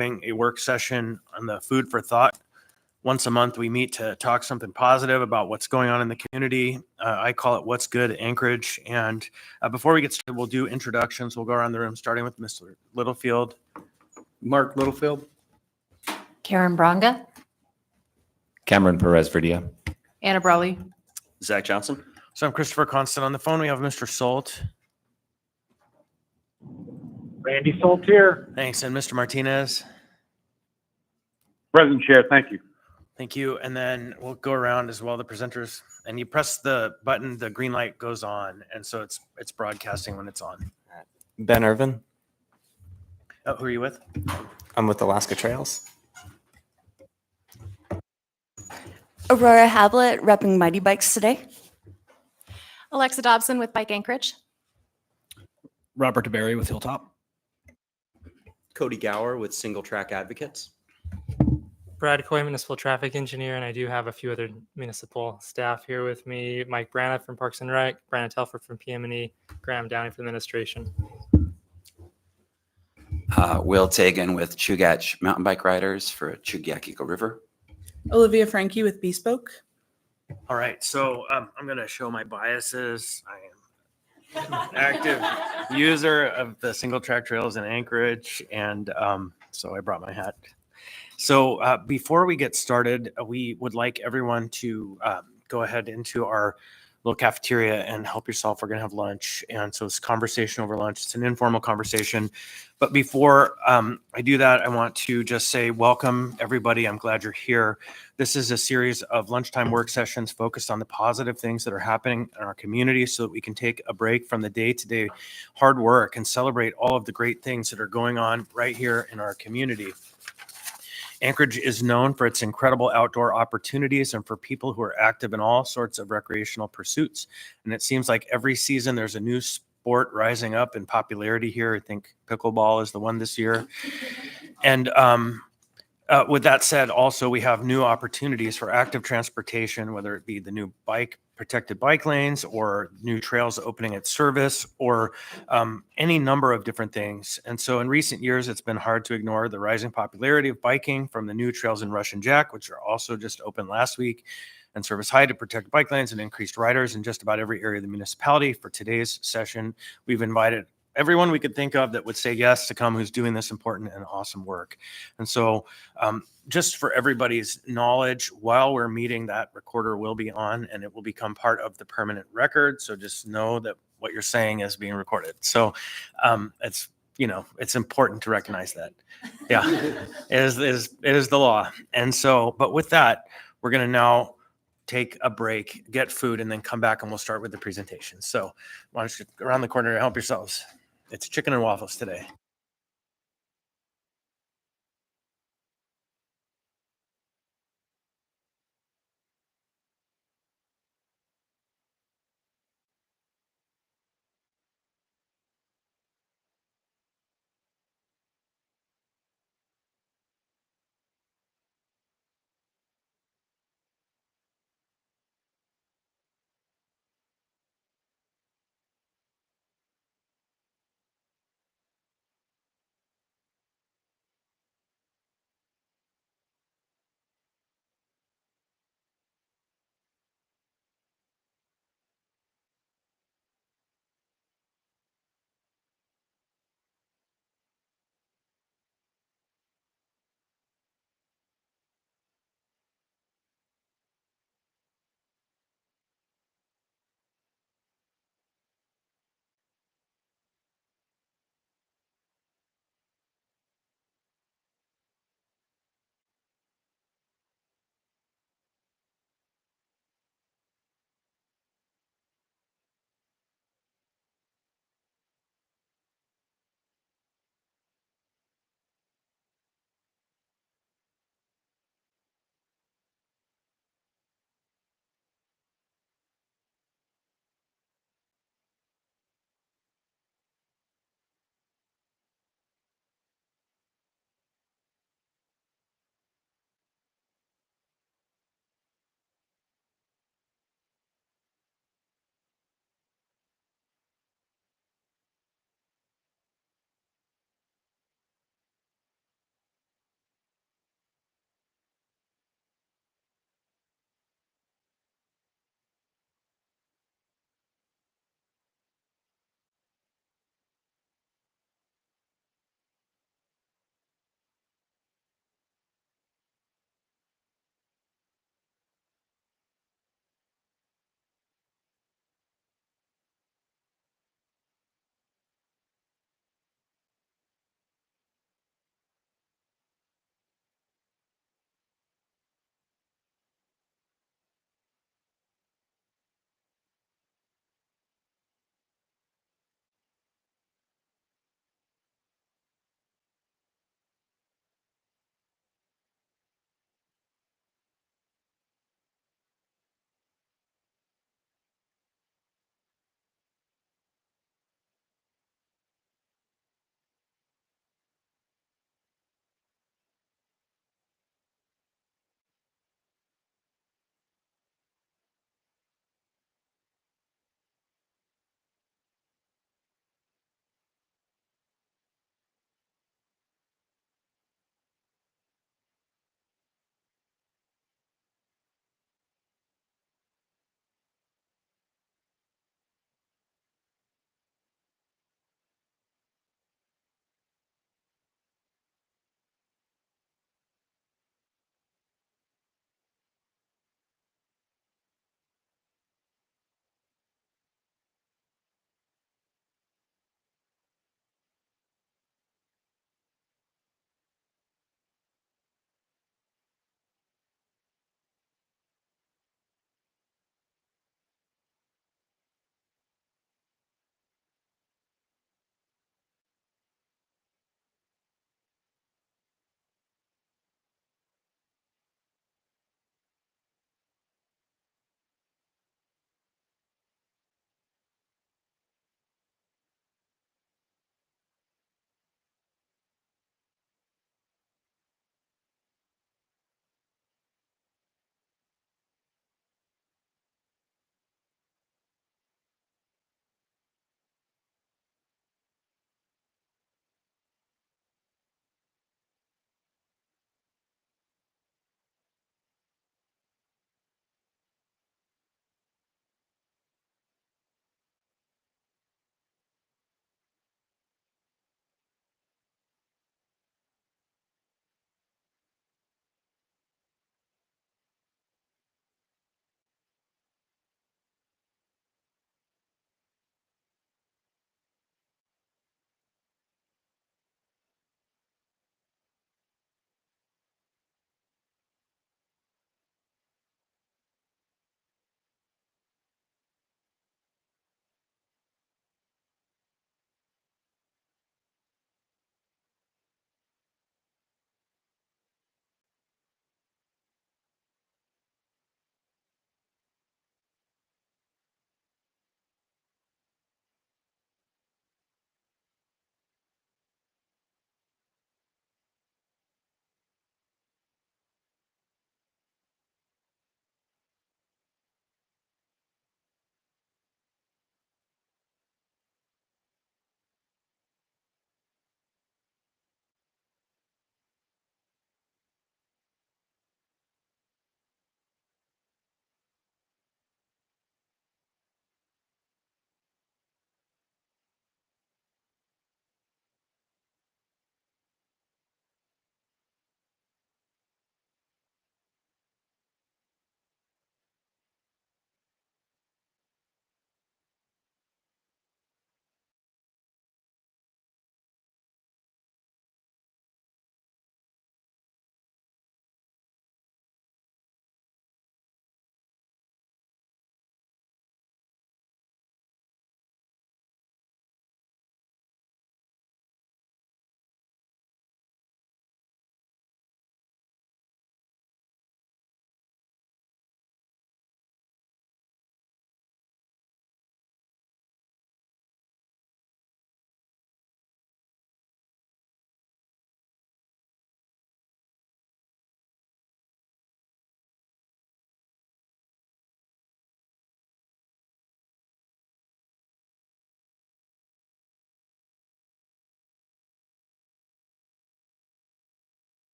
a work session on the food for thought. Once a month, we meet to talk something positive about what's going on in the community. I call it What's Good Anchorage. And before we get started, we'll do introductions. We'll go around the room, starting with Mr. Littlefield. Mark Littlefield. Karen Bronga. Cameron Perez-Verdia. Anna Brawley. Zach Johnson. So I'm Christopher Constant. On the phone, we have Mr. Solt. Randy Solt here. Thanks. And Mr. Martinez. President Chair, thank you. Thank you. And then we'll go around as well, the presenters. And you press the button, the green light goes on. And so it's broadcasting when it's on. Ben Irvin. Oh, who are you with? I'm with Alaska Trails. Aurora Hablett, repping Mighty Bikes today. Alexa Dobson with Bike Anchorage. Robert DeBerry with Hilltop. Cody Gower with Single Track Advocates. Brad Coy, Municipal Traffic Engineer, and I do have a few other municipal staff here with me. Mike Brana from Parks and Rec, Brandon Telford from PM&E, Graham Downey from Administration. Will Tagan with Chugach Mountain Bike Riders for Chugach Eagle River. Olivia Frankie with Bespoke. All right. So I'm going to show my biases. I am an active user of the single track trails in Anchorage. And so I brought my hat. So before we get started, we would like everyone to go ahead into our little cafeteria and help yourself. We're going to have lunch. And so it's conversation over lunch. It's an informal conversation. But before I do that, I want to just say welcome, everybody. I'm glad you're here. This is a series of lunchtime work sessions focused on the positive things that are happening in our community so that we can take a break from the day-to-day hard work and celebrate all of the great things that are going on right here in our community. Anchorage is known for its incredible outdoor opportunities and for people who are active in all sorts of recreational pursuits. And it seems like every season there's a new sport rising up in popularity here. I think pickleball is the one this year. And with that said, also we have new opportunities for active transportation, whether it be the new protected bike lanes or new trails opening its service or any number of different things. And so in recent years, it's been hard to ignore the rising popularity of biking from the new trails in Rush and Jack, which are also just opened last week, and Service High to protect bike lanes and increased riders in just about every area of the municipality. For today's session, we've invited everyone we could think of that would say yes to come, who's doing this important and awesome work. And so just for everybody's knowledge, while we're meeting, that recorder will be on and it will become part of the permanent record. So just know that what you're saying is being recorded. So it's important to recognize that. Yeah, it is the law. And so, but with that, we're going to now take a break, get food, and then come back and we'll start with the presentation. So why don't you go around the corner and help yourselves. It's chicken and waffles today.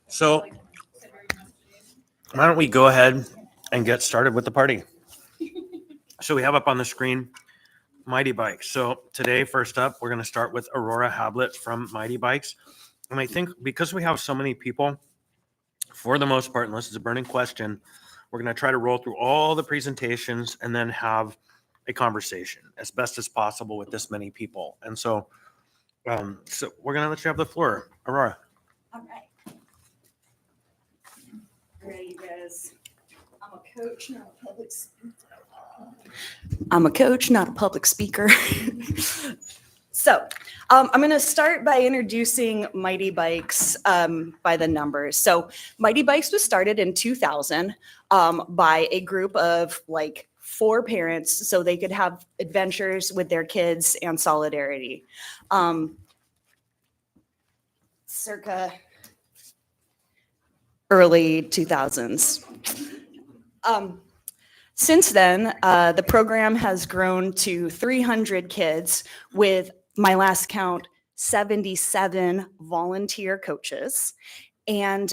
So why don't we go ahead and get started with the party? So we have up on the screen Mighty Bikes. So today, first up, we're going to start with Aurora Hablett from Mighty Bikes. And I think because we have so many people, for the most part, unless it's a burning question, we're going to try to roll through all the presentations and then have a conversation as best as possible with this many people. And so, we're going to let you have the floor. Aurora. All right. All right, you guys. I'm a coach, not a public speaker. I'm a coach, not a public speaker. So I'm going to start by introducing Mighty Bikes by the numbers. So Mighty Bikes was started in 2000 by a group of like 4 parents so they could have adventures with their kids and solidarity. Circa early 2000s. Since then, the program has grown to 300 kids with, my last count, 77 volunteer coaches. And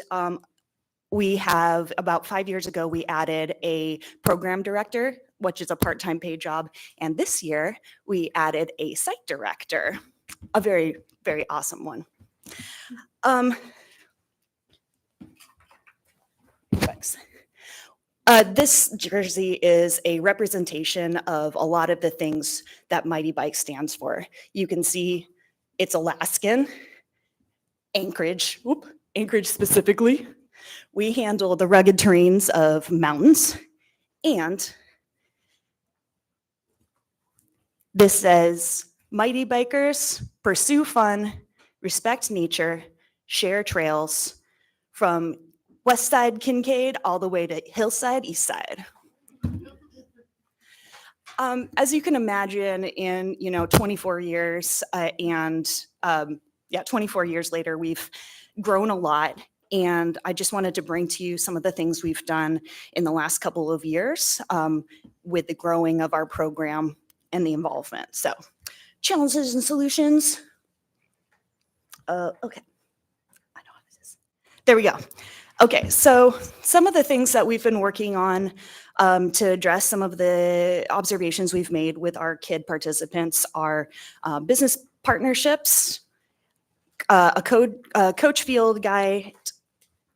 we have, about 5 years ago, we added a program director, which is a part-time paid job. And this year, we added a site director, a very, very awesome one. Thanks. This jersey is a representation of a lot of the things that Mighty Bike stands for. You can see it's Alaskan, Anchorage specifically. We handle the rugged terrains of mountains. And this says, Mighty Bikers pursue fun, respect nature, share trails from West Side Kincaid all the way to Hillside East Side. As you can imagine, in 24 years 24 years later, we've grown a lot. And I just wanted to bring to you some of the things we've done in the last couple of years with the growing of our program and the involvement. So, challenges and solutions. Okay. I know how this is. There we go. Okay, so some of the things that we've been working on to address some of the observations we've made with our kid participants are business partnerships, a coach field guide,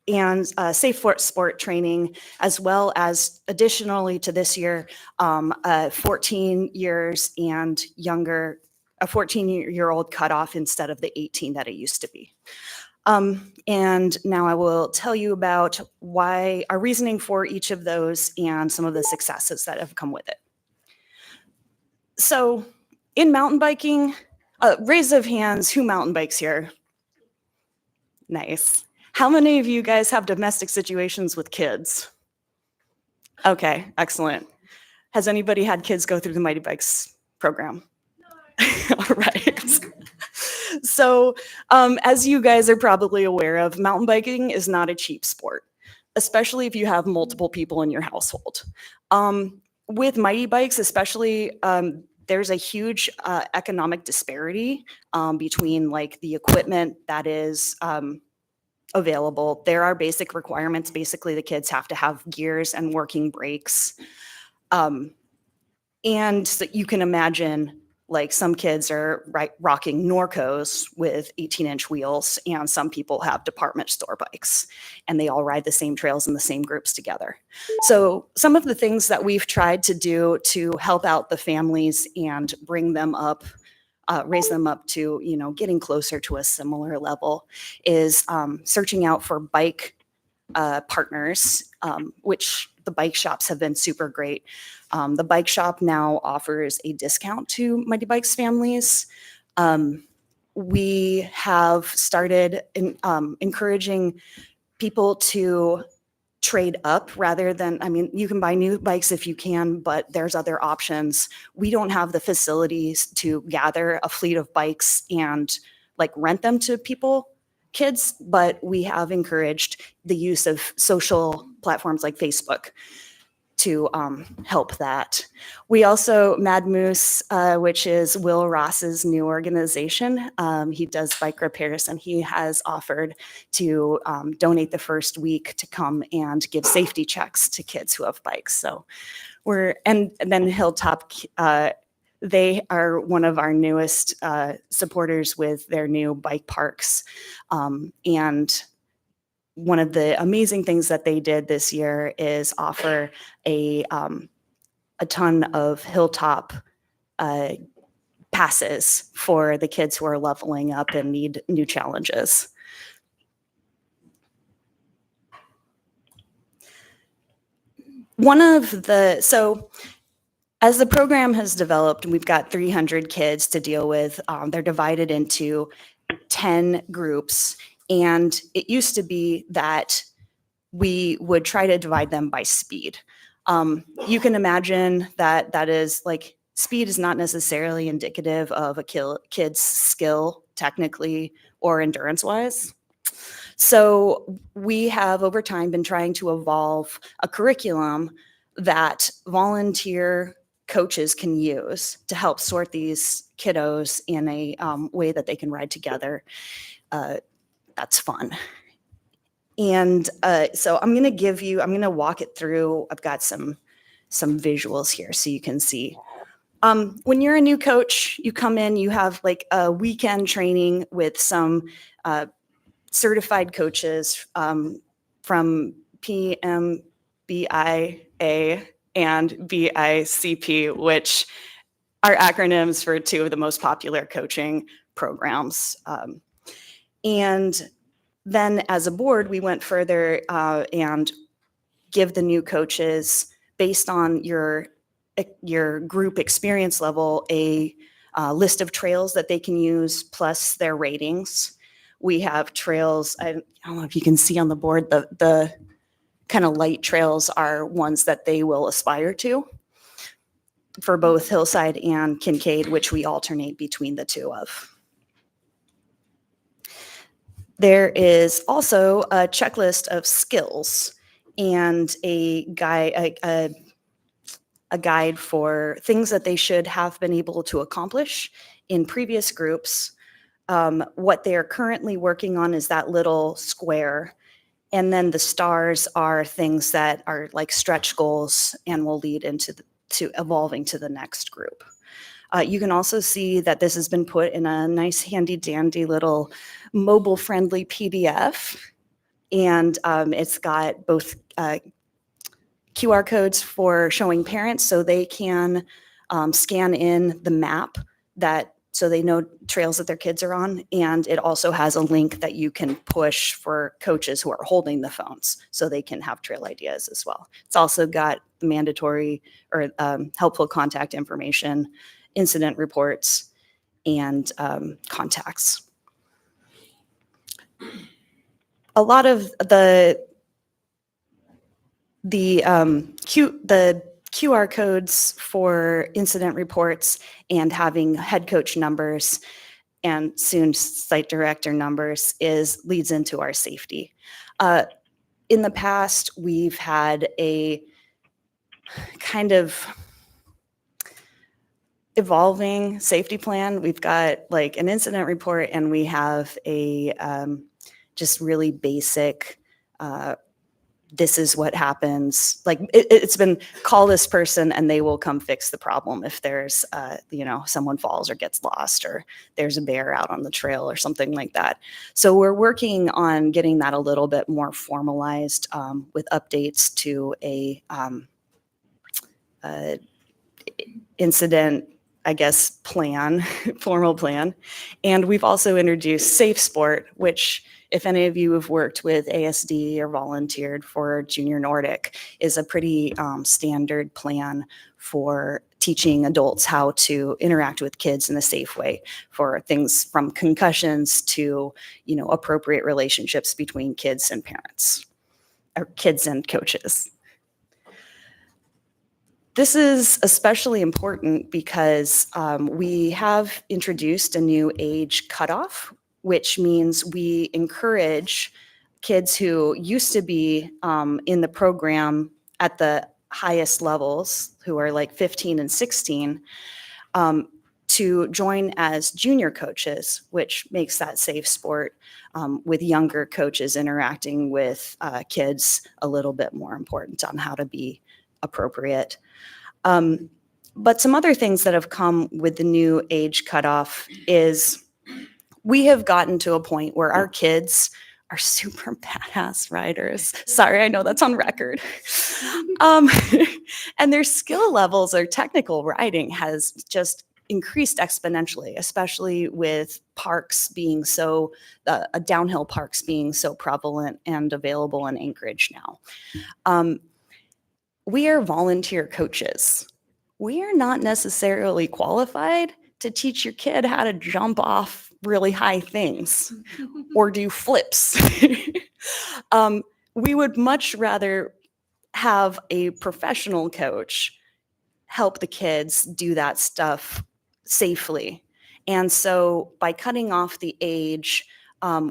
and safe sport training, as well as additionally to this year, 14 years and younger, a 14-year-old cutoff instead of the 18 that it used to be. And now I will tell you about why our reasoning for each of those and some of the successes that have come with it. So in mountain biking, raise of hands, who mountain bikes here? Nice. How many of you guys have domestic situations with kids? Okay, excellent. Has anybody had kids go through the Mighty Bikes program? All right. So as you guys are probably aware of, mountain biking is not a cheap sport, especially if you have multiple people in your household. With Mighty Bikes, especially, there's a huge economic disparity between like the equipment that is available. There are basic requirements. Basically, the kids have to have gears and working brakes. And so you can imagine, like, some kids are rocking Norcos with 18-inch wheels, and some people have department store bikes, and they all ride the same trails in the same groups together. So some of the things that we've tried to do to help out the families and bring them up, raise them up to, getting closer to a similar level is searching out for bike partners, which the bike shops have been super great. The bike shop now offers a discount to Mighty Bikes families. We have started encouraging people to trade up rather than, you can buy new bikes if you can, but there's other options. We don't have the facilities to gather a fleet of bikes and like rent them to kids, but we have encouraged the use of social platforms like Facebook to help that. We also, Mad Moose, which is Will Ross's new organization, he does bike repairs, and he has offered to donate the first week to come and give safety checks to kids who have bikes. So and then Hilltop, they are one of our newest supporters with their new bike parks. And one of the amazing things that they did this year is offer a ton of Hilltop passes for the kids who are leveling up and need new challenges. As the program has developed, we've got 300 kids to deal with. They're divided into 10 groups. And it used to be that we would try to divide them by speed. You can imagine that is like, speed is not necessarily indicative of a kid's skill technically or endurance-wise. So we have over time been trying to evolve a curriculum that volunteer coaches can use to help sort these kiddos in a way that they can ride together. That's fun. And so I'm going to walk it through. I've got some visuals here so you can see. When you're a new coach, you come in, you have like a weekend training with some certified coaches from PMBIA and BICP, which are acronyms for two of the most popular coaching programs. And then as a board, we went further and give the new coaches, based on your group experience level, a list of trails that they can use plus their ratings. We have trails, I don't know if you can see on the board, the kind of light trails are ones that they will aspire to for both Hillside and Kincaid, which we alternate between the two of. There is also a checklist of skills and a guide for things that they should have been able to accomplish in previous groups. What they are currently working on is that little square. And then the stars are things that are like stretch goals and will lead into to evolving to the next group. You can also see that this has been put in a nice handy dandy little mobile friendly PDF. And it's got both QR codes for showing parents so they can scan in the map so they know trails that their kids are on. And it also has a link that you can push for coaches who are holding the phones so they can have trail ideas as well. It's also got mandatory or helpful contact information, incident reports, and contacts. A lot of the QR codes for incident reports and having head coach numbers and soon site director numbers leads into our safety. In the past, we've had a kind of evolving safety plan. We've got like an incident report, and we have a just really basic this is what happens. Like it's been call this person and they will come fix the problem if there's, someone falls or gets lost or there's a bear out on the trail or something like that. So we're working on getting that a little bit more formalized with updates to a incident, I guess, plan, formal plan. And we've also introduced Safe Sport, which if any of you have worked with ASD or volunteered for Junior Nordic, is a pretty standard plan for teaching adults how to interact with kids in a safe way for things from concussions to, appropriate relationships between kids and parents, or kids and coaches. This is especially important because we have introduced a new age cutoff, which means we encourage kids who used to be in the program at the highest levels, who are like 15 and 16, to join as junior coaches, which makes that safe sport with younger coaches interacting with kids a little bit more important on how to be appropriate. But some other things that have come with the new age cutoff is we have gotten to a point where our kids are super badass riders. Sorry, I know that's on record. And their skill levels or technical riding has just increased exponentially, especially with parks being so, downhill parks being so prevalent and available in Anchorage now. We are volunteer coaches. We are not necessarily qualified to teach your kid how to jump off really high things or do flips. We would much rather have a professional coach help the kids do that stuff safely. And so by cutting off the age,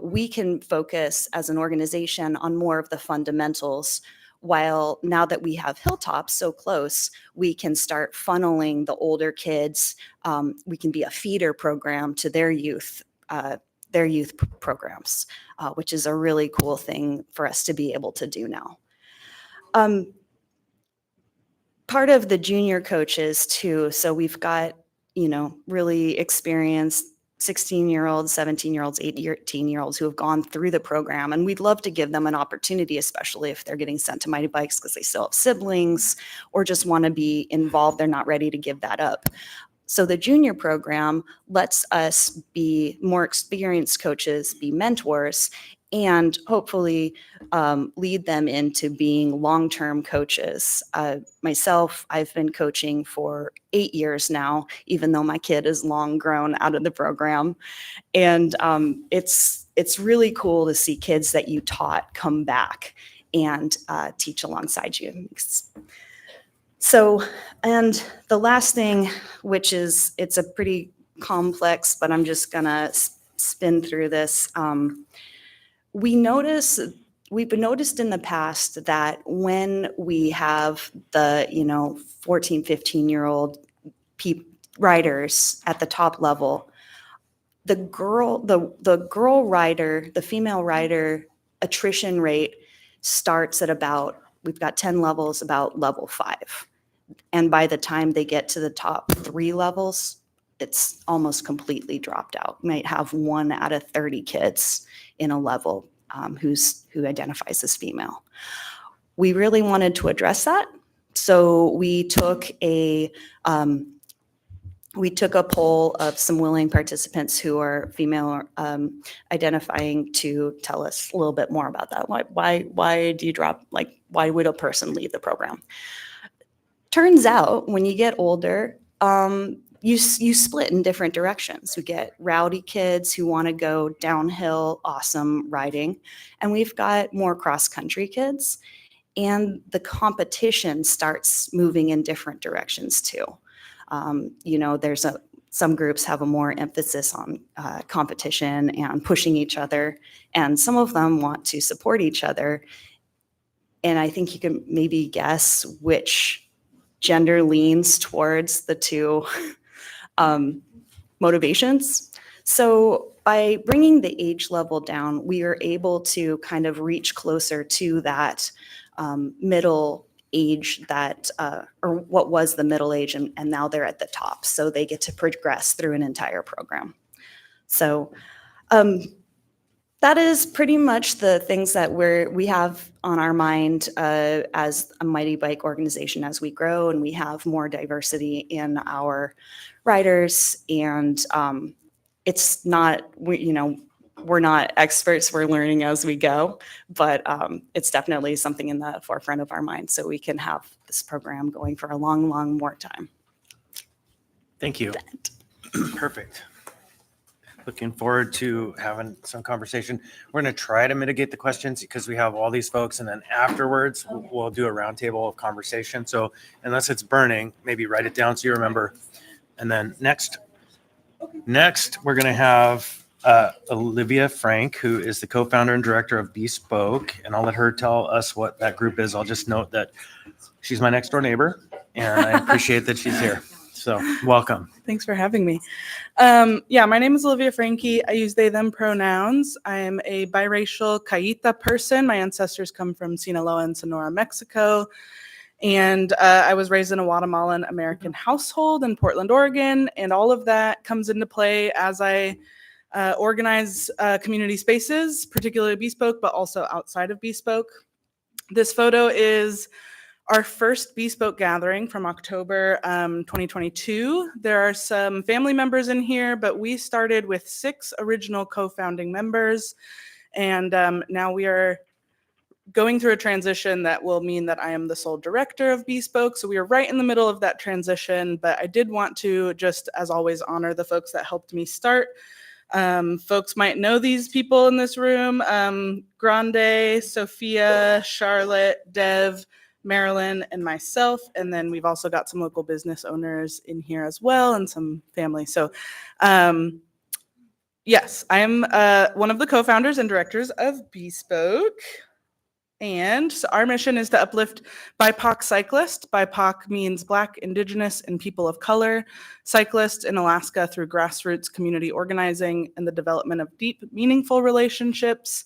we can focus as an organization on more of the fundamentals, while now that we have Hilltop so close, we can start funneling the older kids. We can be a feeder program to their youth programs, which is a really cool thing for us to be able to do now. Part of the junior coaches too, so we've got, really experienced 16-year-olds, 17-year-olds, 18-year-olds who have gone through the program. And we'd love to give them an opportunity, especially if they're getting sent to Mighty Bikes because they still have siblings or just want to be involved. They're not ready to give that up. So the junior program lets us be more experienced coaches, be mentors, and hopefully lead them into being long-term coaches. Myself, I've been coaching for 8 years now, even though my kid is long grown out of the program. And it's really cool to see kids that you taught come back and teach alongside you. So, and the last thing, which is, it's a pretty complex, but I'm just gonna spin through this. We've noticed in the past that when we have the 14, 15-year-old riders at the top level, the female rider attrition rate starts at about, we've got 10 levels, about level 5. And by the time they get to the top 3 levels, it's almost completely dropped out. You might have 1 out of 30 kids in a level who identifies as female. We really wanted to address that, so we took a poll of some willing participants who are female identifying to tell us a little bit more about that. Why do you drop? Why would a person leave the program? Turns out, when you get older, you split in different directions. We get rowdy kids who want to go downhill, awesome riding, and we've got more cross-country kids, and the competition starts moving in different directions too. Some groups have a more emphasis on competition and pushing each other, and some of them want to support each other. And I think you can maybe guess which gender leans towards the two motivations. So by bringing the age level down, we are able to kind of reach closer to that middle age that, or what was the middle age, and now they're at the top. So they get to progress through an entire program. So that is pretty much the things that we have on our mind as a Mighty Bike organization as we grow and we have more diversity in our riders. And it's not, we're not experts, we're learning as we go, but it's definitely something in the forefront of our mind so we can have this program going for a long, long more time. Thank you. Perfect. Looking forward to having some conversation. We're going to try to mitigate the questions because we have all these folks, and then afterwards we'll do a roundtable of conversation. So unless it's burning, maybe write it down so you remember. And then next we're going to have Olivia Frank, who is the co-founder and director of Bespoke, and I'll let her tell us what that group is. I'll just note that She's my next door neighbor, and I appreciate that she's here. So welcome. Thanks for having me. Yeah, my name is Olivia Frankie. I use they, them pronouns. I am a biracial Cayita person. My ancestors come from Sinaloa and Sonora, Mexico. And I was raised in a Guatemalan American household in Portland, Oregon. And all of that comes into play as I organize community spaces, particularly Bespoke, but also outside of Bespoke. This photo is our first Bespoke gathering from October 2022. There are some family members in here, but we started with 6 original co-founding members. And now we are going through a transition that will mean that I am the sole director of Bespoke. So we are right in the middle of that transition, but I did want to just, as always, honor the folks that helped me start. Folks might know these people in this room: Grande, Sophia, Charlotte, Dev, Marilyn, and myself. And then we've also got some local business owners in here as well, and some family. So yes, I am one of the co-founders and directors of Bespoke. And so our mission is to uplift BIPOC cyclists. BIPOC means Black, Indigenous, and people of color cyclists in Alaska through grassroots community organizing and the development of deep, meaningful relationships.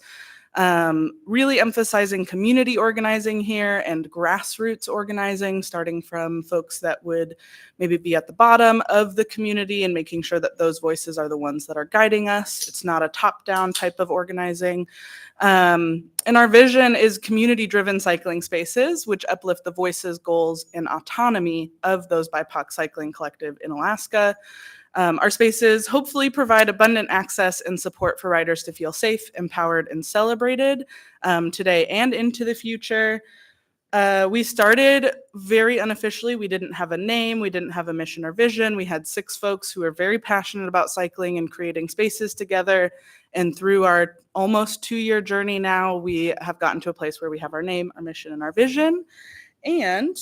Really emphasizing community organizing here and grassroots organizing, starting from folks that would maybe be at the bottom of the community and making sure that those voices are the ones that are guiding us. It's not a top-down type of organizing. And our vision is community-driven cycling spaces, which uplift the voices, goals, and autonomy of those BIPOC cycling collective in Alaska. Our spaces hopefully provide abundant access and support for riders to feel safe, empowered, and celebrated today and into the future. We started very unofficially. We didn't have a name. We didn't have a mission or vision. We had 6 folks who are very passionate about cycling and creating spaces together. And through our almost 2-year journey now, we have gotten to a place where we have our name, our mission, and our vision. And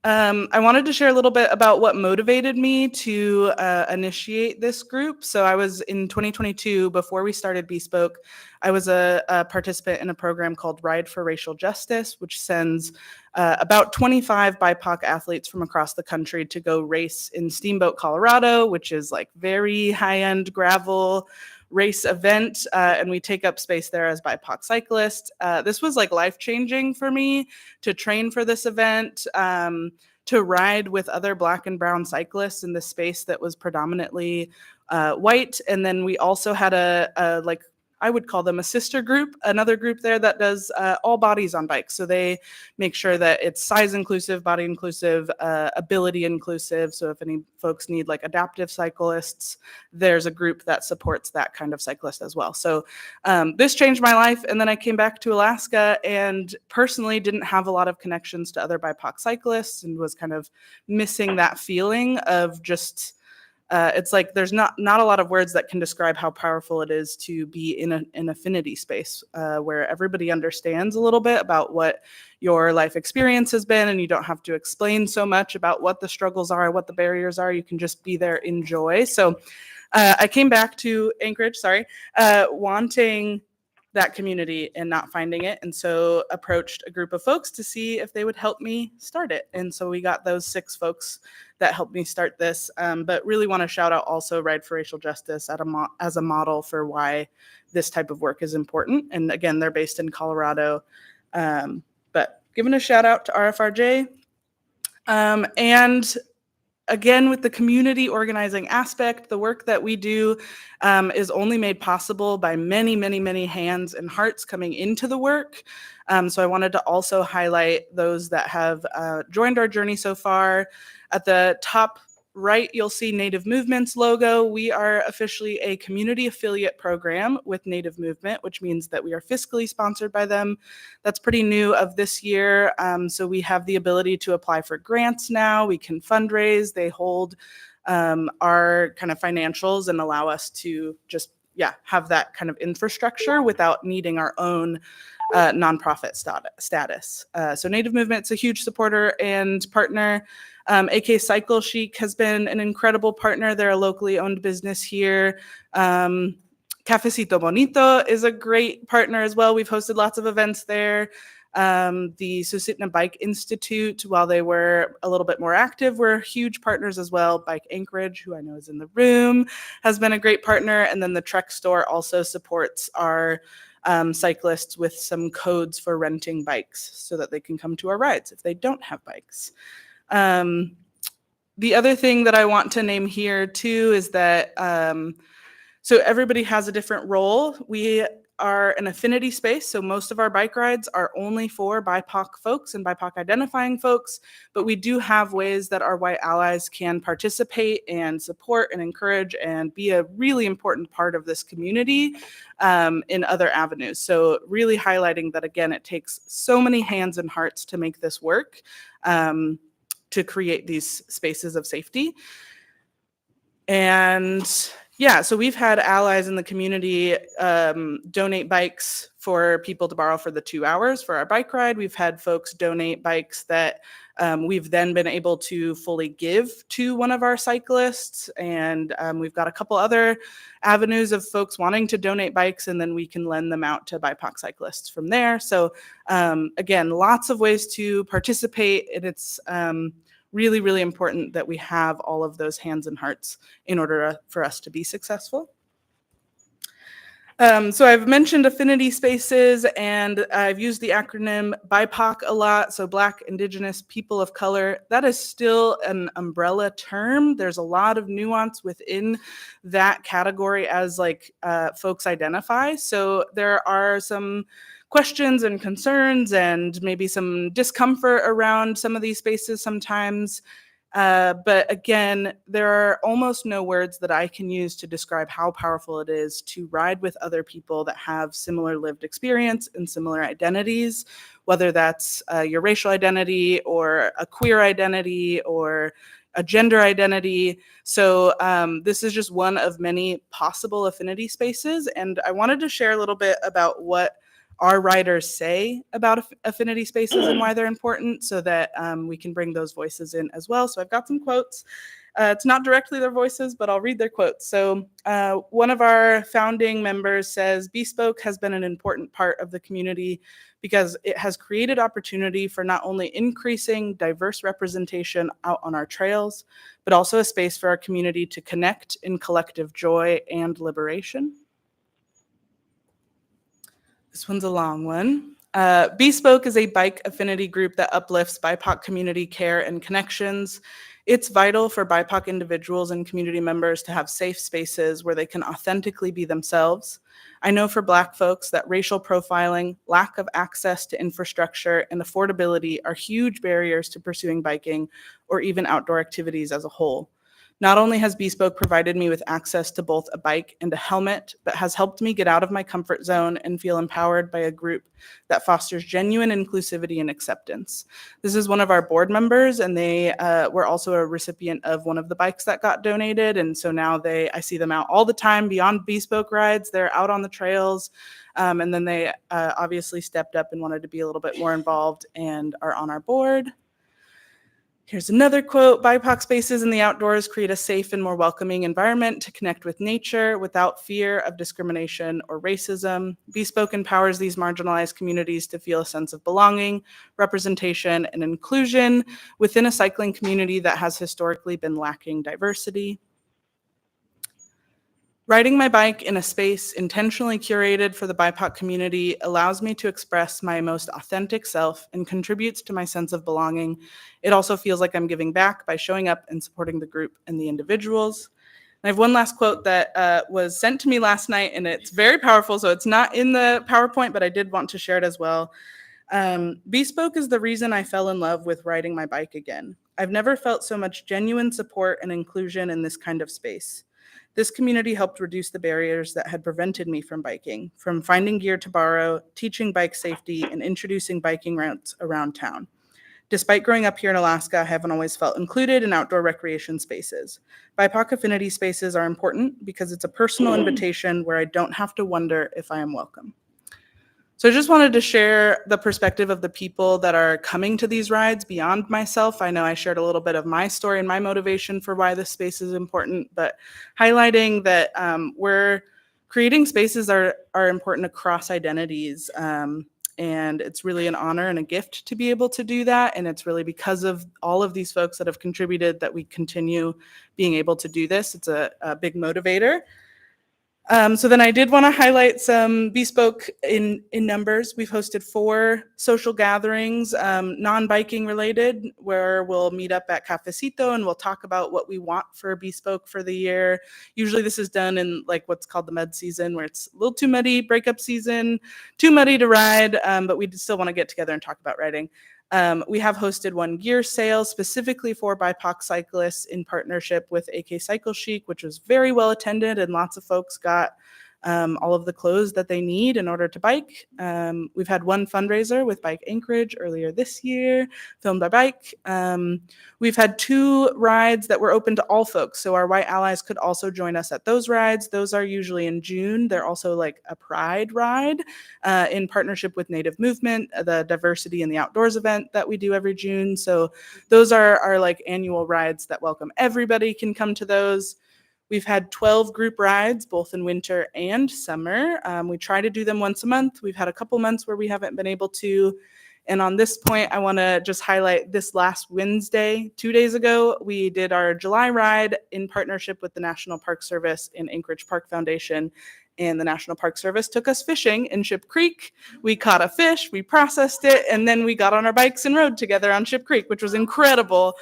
I wanted to share a little bit about what motivated me to initiate this group. So I was in 2022, before we started Bespoke, I was a participant in a program called Ride for Racial Justice, which sends about 25 BIPOC athletes from across the country to go race in Steamboat, Colorado, which is like very high-end gravel race event, and we take up space there as BIPOC cyclists. This was like life-changing for me to train for this event, to ride with other Black and brown cyclists in this space that was predominantly white. And then we also had a like, I would call them a sister group, another group there that does all bodies on bikes. So they make sure that it's size inclusive, body inclusive, ability inclusive. So if any folks need like adaptive cyclists, there's a group that supports that kind of cyclist as well. So this changed my life. And then I came back to Alaska and personally didn't have a lot of connections to other BIPOC cyclists and was kind of missing that feeling of just it's like there's not a lot of words that can describe how powerful it is to be in an affinity space where everybody understands a little bit about what your life experience has been, and you don't have to explain so much about what the struggles are, what the barriers are. You can just be there, enjoy. So I came back to Anchorage, wanting that community and not finding it. And so approached a group of folks to see if they would help me start it. And so we got those 6 folks that helped me start this. But really want to shout out also Ride for Racial Justice as a model for why this type of work is important. And again, they're based in Colorado. But giving a shout out to RFRJ. And again, with the community organizing aspect, the work that we do is only made possible by many, many, many hands and hearts coming into the work. So I wanted to also highlight those that have joined our journey so far. At the top right, you'll see Native Movement's logo. We are officially a community affiliate program with Native Movement, which means that we are fiscally sponsored by them. That's pretty new of this year. So we have the ability to apply for grants now. We can fundraise. They hold our kind of financials and allow us to just, have that kind of infrastructure without needing our own nonprofit status. So Native Movement's a huge supporter and partner. AK Cycle Chic has been an incredible partner. They're a locally owned business here. Cafecito Bonito is a great partner as well. We've hosted lots of events there. The Susitna Bike Institute, while they were a little bit more active, were huge partners as well. Bike Anchorage, who I know is in the room, has been a great partner. And then the Trek store also supports our cyclists with some codes for renting bikes so that they can come to our rides if they don't have bikes. The other thing that I want to name here too is that so everybody has a different role. We are an affinity space, so most of our bike rides are only for BIPOC folks and BIPOC identifying folks, but we do have ways that our white allies can participate and support and encourage and be a really important part of this community in other avenues. So really highlighting that, again, it takes so many hands and hearts to make this work, to create these spaces of safety. And yeah, so we've had allies in the community donate bikes for people to borrow for the 2 hours for our bike ride. We've had folks donate bikes that we've then been able to fully give to one of our cyclists. And we've got a couple other avenues of folks wanting to donate bikes, and then we can lend them out to BIPOC cyclists from there. So again, lots of ways to participate, and it's really, really important that we have all of those hands and hearts in order for us to be successful. So I've mentioned affinity spaces, and I've used the acronym BIPOC a lot. So Black, Indigenous, People of Color. That is still an umbrella term. There's a lot of nuance within that category as like folks identify. So there are some questions and concerns and maybe some discomfort around some of these spaces sometimes. But again, there are almost no words that I can use to describe how powerful it is to ride with other people that have similar lived experience and similar identities, whether that's your racial identity or a queer identity or a gender identity. So this is just one of many possible affinity spaces. And I wanted to share a little bit about what our riders say about affinity spaces and why they're important, so that we can bring those voices in as well. So I've got some quotes. It's not directly their voices, but I'll read their quotes. So one of our founding members says, "Bespoke has been an important part of the community because it has created opportunity for not only increasing diverse representation out on our trails, but also a space for our community to connect in collective joy and liberation." This one's a long one. Bespoke is a bike affinity group that uplifts BIPOC community care and connections. It's vital for BIPOC individuals and community members to have safe spaces where they can authentically be themselves. I know for Black folks that racial profiling, lack of access to infrastructure, and affordability are huge barriers to pursuing biking or even outdoor activities as a whole. Not only has Bespoke provided me with access to both a bike and a helmet, but has helped me get out of my comfort zone and feel empowered by a group that fosters genuine inclusivity and acceptance. This is one of our board members, and they were also a recipient of one of the bikes that got donated. And so now I see them out all the time beyond Bespoke rides. They're out on the trails. And then they obviously stepped up and wanted to be a little bit more involved and are on our board. Here's another quote. BIPOC spaces in the outdoors create a safe and more welcoming environment to connect with nature without fear of discrimination or racism. Bespoke empowers these marginalized communities to feel a sense of belonging, representation, and inclusion within a cycling community that has historically been lacking diversity. Riding my bike in a space intentionally curated for the BIPOC community allows me to express my most authentic self and contributes to my sense of belonging. It also feels like I'm giving back by showing up and supporting the group and the individuals. And I have one last quote that was sent to me last night, and it's very powerful, so it's not in the PowerPoint, but I did want to share it as well. Bespoke is the reason I fell in love with riding my bike again. I've never felt so much genuine support and inclusion in this kind of space. This community helped reduce the barriers that had prevented me from biking, from finding gear to borrow, teaching bike safety, and introducing biking routes around town. Despite growing up here in Alaska, I haven't always felt included in outdoor recreation spaces. BIPOC affinity spaces are important because it's a personal invitation where I don't have to wonder if I am welcome. So I just wanted to share the perspective of the people that are coming to these rides beyond myself. I know I shared a little bit of my story and my motivation for why this space is important, but highlighting that we're creating spaces are important across identities. And it's really an honor and a gift to be able to do that. And it's really because of all of these folks that have contributed that we continue being able to do this. It's a big motivator. So then I did want to highlight some bespoke in numbers. We've hosted 4 social gatherings, non-biking related, where we'll meet up at Cafecito and we'll talk about what we want for bespoke for the year. Usually this is done in like what's called the mud season, where it's a little too muddy, breakup season, too muddy to ride, but we still want to get together and talk about riding. We have hosted one gear sale specifically for BIPOC cyclists in partnership with AK Cycle Chic, which was very well attended, and lots of folks got all of the clothes that they need in order to bike. We've had one fundraiser with Bike Anchorage earlier this year, Filmed by Bike. We've had 2 rides that were open to all folks, so our white allies could also join us at those rides. Those are usually in June. They're also like a pride ride in partnership with Native Movement, the Diversity in the Outdoors event that we do every June. So those are our like annual rides that welcome everybody can come to those. We've had 12 group rides, both in winter and summer. We try to do them once a month. We've had a couple months where we haven't been able to. And on this point, I want to just highlight this last Wednesday, 2 days ago, we did our July ride in partnership with the National Park Service and Anchorage Park Foundation. And the National Park Service took us fishing in Ship Creek. We caught a fish, we processed it, and then we got on our bikes and rode together on Ship Creek, which was incredible.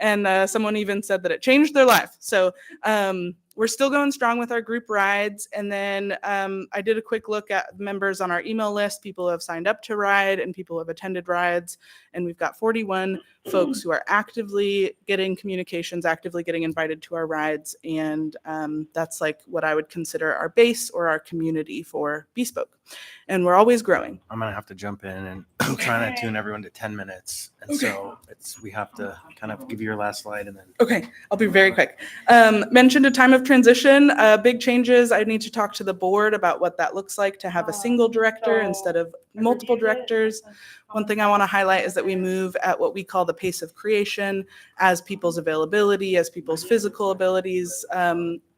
And someone even said that it changed their life. So we're still going strong with our group rides. And then I did a quick look at members on our email list, people who have signed up to ride and people who have attended rides. And we've got 41 folks who are actively getting communications, actively getting invited to our rides. And that's like what I would consider our base or our community for Bespoke. And we're always growing. I'm gonna have to jump in, and I'm trying to tune everyone to 10 minutes, and so we have to kind of give you your last slide, and then. Okay, I'll be very quick. Mentioned a time of transition, big changes. I need to talk to the board about what that looks like to have a single director instead of multiple directors. One thing I want to highlight is that we move at what we call the pace of creation as people's availability, as people's physical abilities.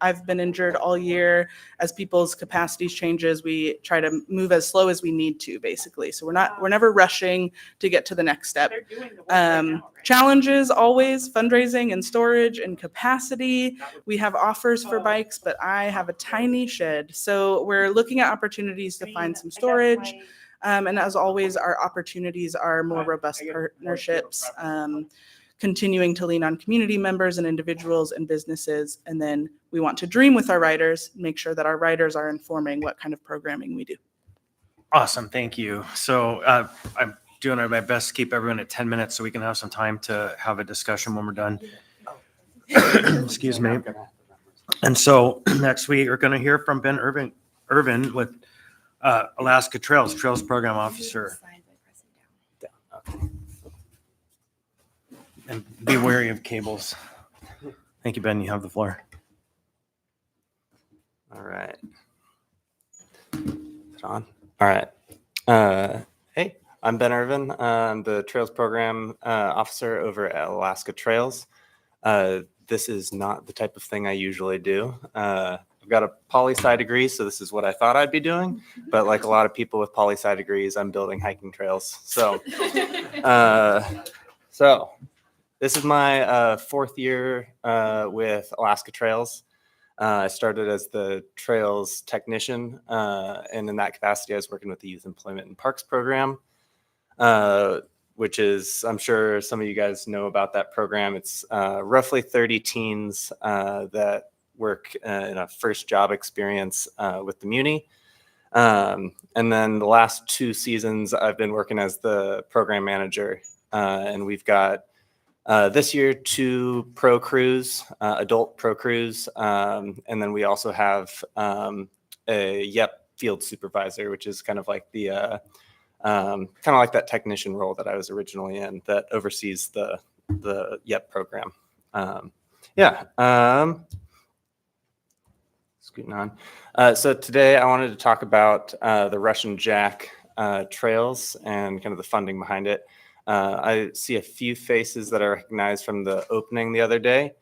I've been injured all year. As people's capacities changes, we try to move as slow as we need to, basically. So we're never rushing to get to the next step. Challenges always fundraising and storage and capacity. We have offers for bikes, but I have a tiny shed. So we're looking at opportunities to find some storage. And as always, our opportunities are more robust partnerships, continuing to lean on community members and individuals and businesses. And then we want to dream with our riders, make sure that our riders are informing what kind of programming we do. Awesome, thank you. So I'm doing my best to keep everyone at 10 minutes so we can have some time to have a discussion when we're done. Excuse me. And so next week, we're going to hear from Ben Irvin with Alaska Trails Program Officer. And be wary of cables. Thank you, Ben. You have the floor. All right. Is it on? All right. Hey, I'm Ben Irvin. I'm the Trails Program Officer over at Alaska Trails. This is not the type of thing I usually do. I've got a poli-sci degree, so this is what I thought I'd be doing. But like a lot of people with poli-sci degrees, I'm building hiking trails. So, this is my 4th year with Alaska Trails. I started as the trails technician, and in that capacity, I was working with the Youth Employment and Parks program, which is, I'm sure some of you guys know about that program. It's roughly 30 teens that work in a first job experience with the Muni. And then the last 2 seasons, I've been working as the program manager, and we've got this year 2 pro crews, adult pro crews, and then we also have a YEP field supervisor, which is kind of like the that technician role that I was originally in, that oversees the YEP program. Scooting on. So today I wanted to talk about the Russian Jack trails and kind of the funding behind it. I see a few faces that I recognized from the opening the other day.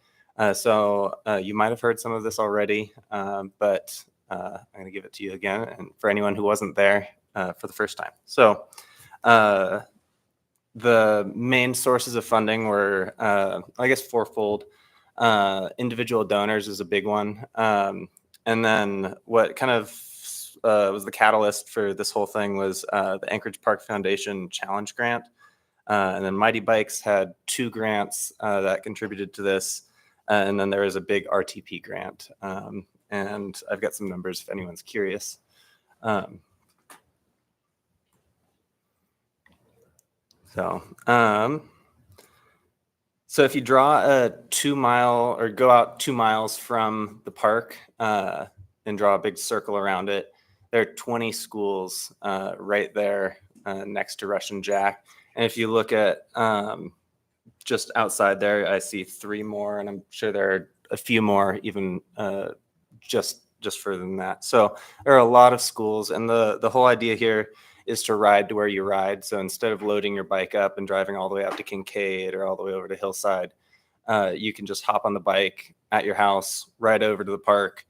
So you might have heard some of this already, but I'm going to give it to you again. And for anyone who wasn't there, for the first time. So the main sources of funding were, I guess, fourfold. Individual donors is a big one. And then what kind of was the catalyst for this whole thing was the Anchorage Park Foundation Challenge Grant. And then Mighty Bikes had 2 grants that contributed to this. And then there was a big RTP grant. And I've got some numbers if anyone's curious. So if you draw a 2 mile or go out 2 miles from the park and draw a big circle around it, there are 20 schools right there next to Russian Jack. And if you look at just outside there, I see 3 more, and I'm sure there are a few more even just further than that. So there are a lot of schools, and the whole idea here is to ride to where you ride. So instead of loading your bike up and driving all the way up to Kincaid or all the way over to Hillside, you can just hop on the bike at your house, ride over to the park.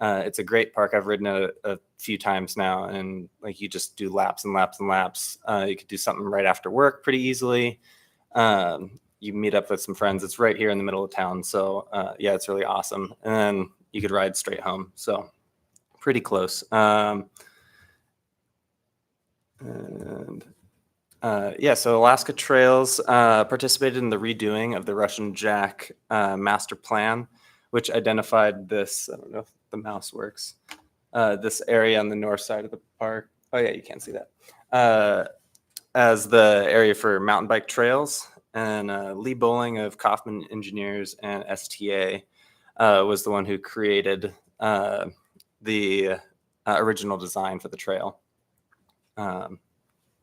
It's a great park. I've ridden a few times now, and like you just do laps and laps and laps. You could do something right after work pretty easily. You meet up with some friends. It's right here in the middle of town. So yeah, it's really awesome. And then you could ride straight home. So pretty close. Yeah, so Alaska Trails participated in the redoing of the Russian Jack master plan, which identified this, I don't know if the mouse works, this area on the north side of the park. Oh yeah, you can't see that. As the area for mountain bike trails. And Lee Bowling of Kaufman Engineers and STA was the one who created the original design for the trail.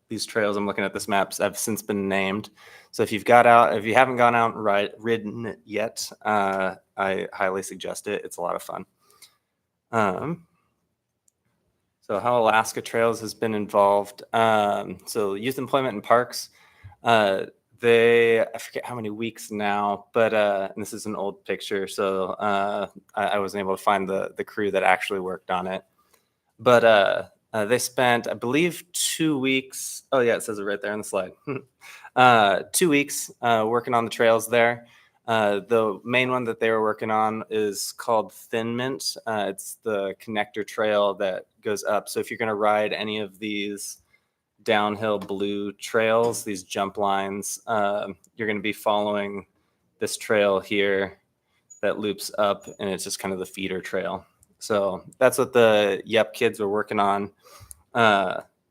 These trails, I'm looking at this map, have since been named. So if you haven't gone out and ridden it yet, I highly suggest it. It's a lot of fun. So how Alaska Trails has been involved. So Youth Employment and Parks, I forget how many weeks now, but and this is an old picture, so I wasn't able to find the crew that actually worked on it. But they spent, I believe, 2 weeks. Oh yeah, it says it right there on the slide. 2 weeks working on the trails there. The main one that they were working on is called Thin Mint. It's the connector trail that goes up. So if you're going to ride any of these downhill blue trails, these jump lines, you're going to be following this trail here that loops up, and it's just kind of the feeder trail. So that's what the YEP kids were working on.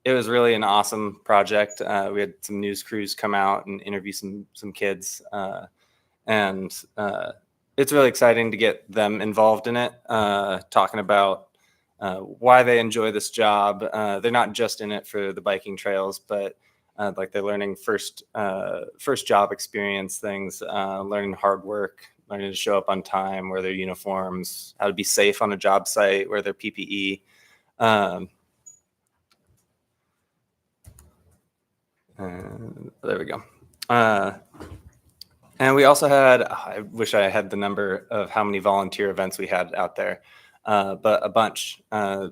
It was really an awesome project. We had some news crews come out and interview some kids, and it's really exciting to get them involved in it, talking about why they enjoy this job. They're not just in it for the biking trails, but like they're learning first job experience things, learning hard work, learning to show up on time, wear their uniforms, how to be safe on a job site, wear their PPE. There we go. And we also had, I wish I had the number of how many volunteer events we had out there, but a bunch.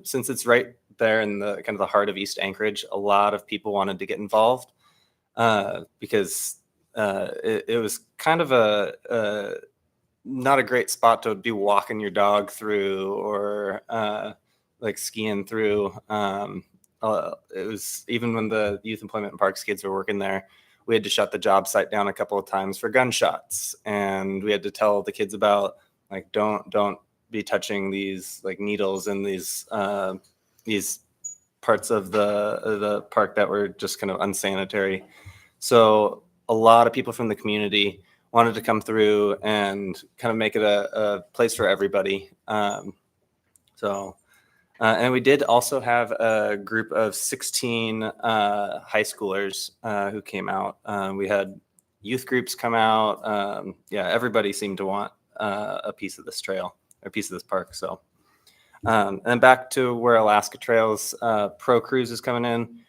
Since it's right there in the kind of the heart of East Anchorage, a lot of people wanted to get involved because it was kind of not a great spot to be walking your dog through or like skiing through. It was, even when the Youth Employment and Parks kids were working there, we had to shut the job site down a couple of times for gunshots, and we had to tell the kids about like don't be touching these like needles in these parts of the park that were just kind of unsanitary. So a lot of people from the community wanted to come through and kind of make it a place for everybody. And we did also have a group of 16 high schoolers who came out. We had youth groups come out. Yeah, everybody seemed to want a piece of this trail, or a piece of this park. So, and then back to where Alaska Trails Pro Cruise is coming in.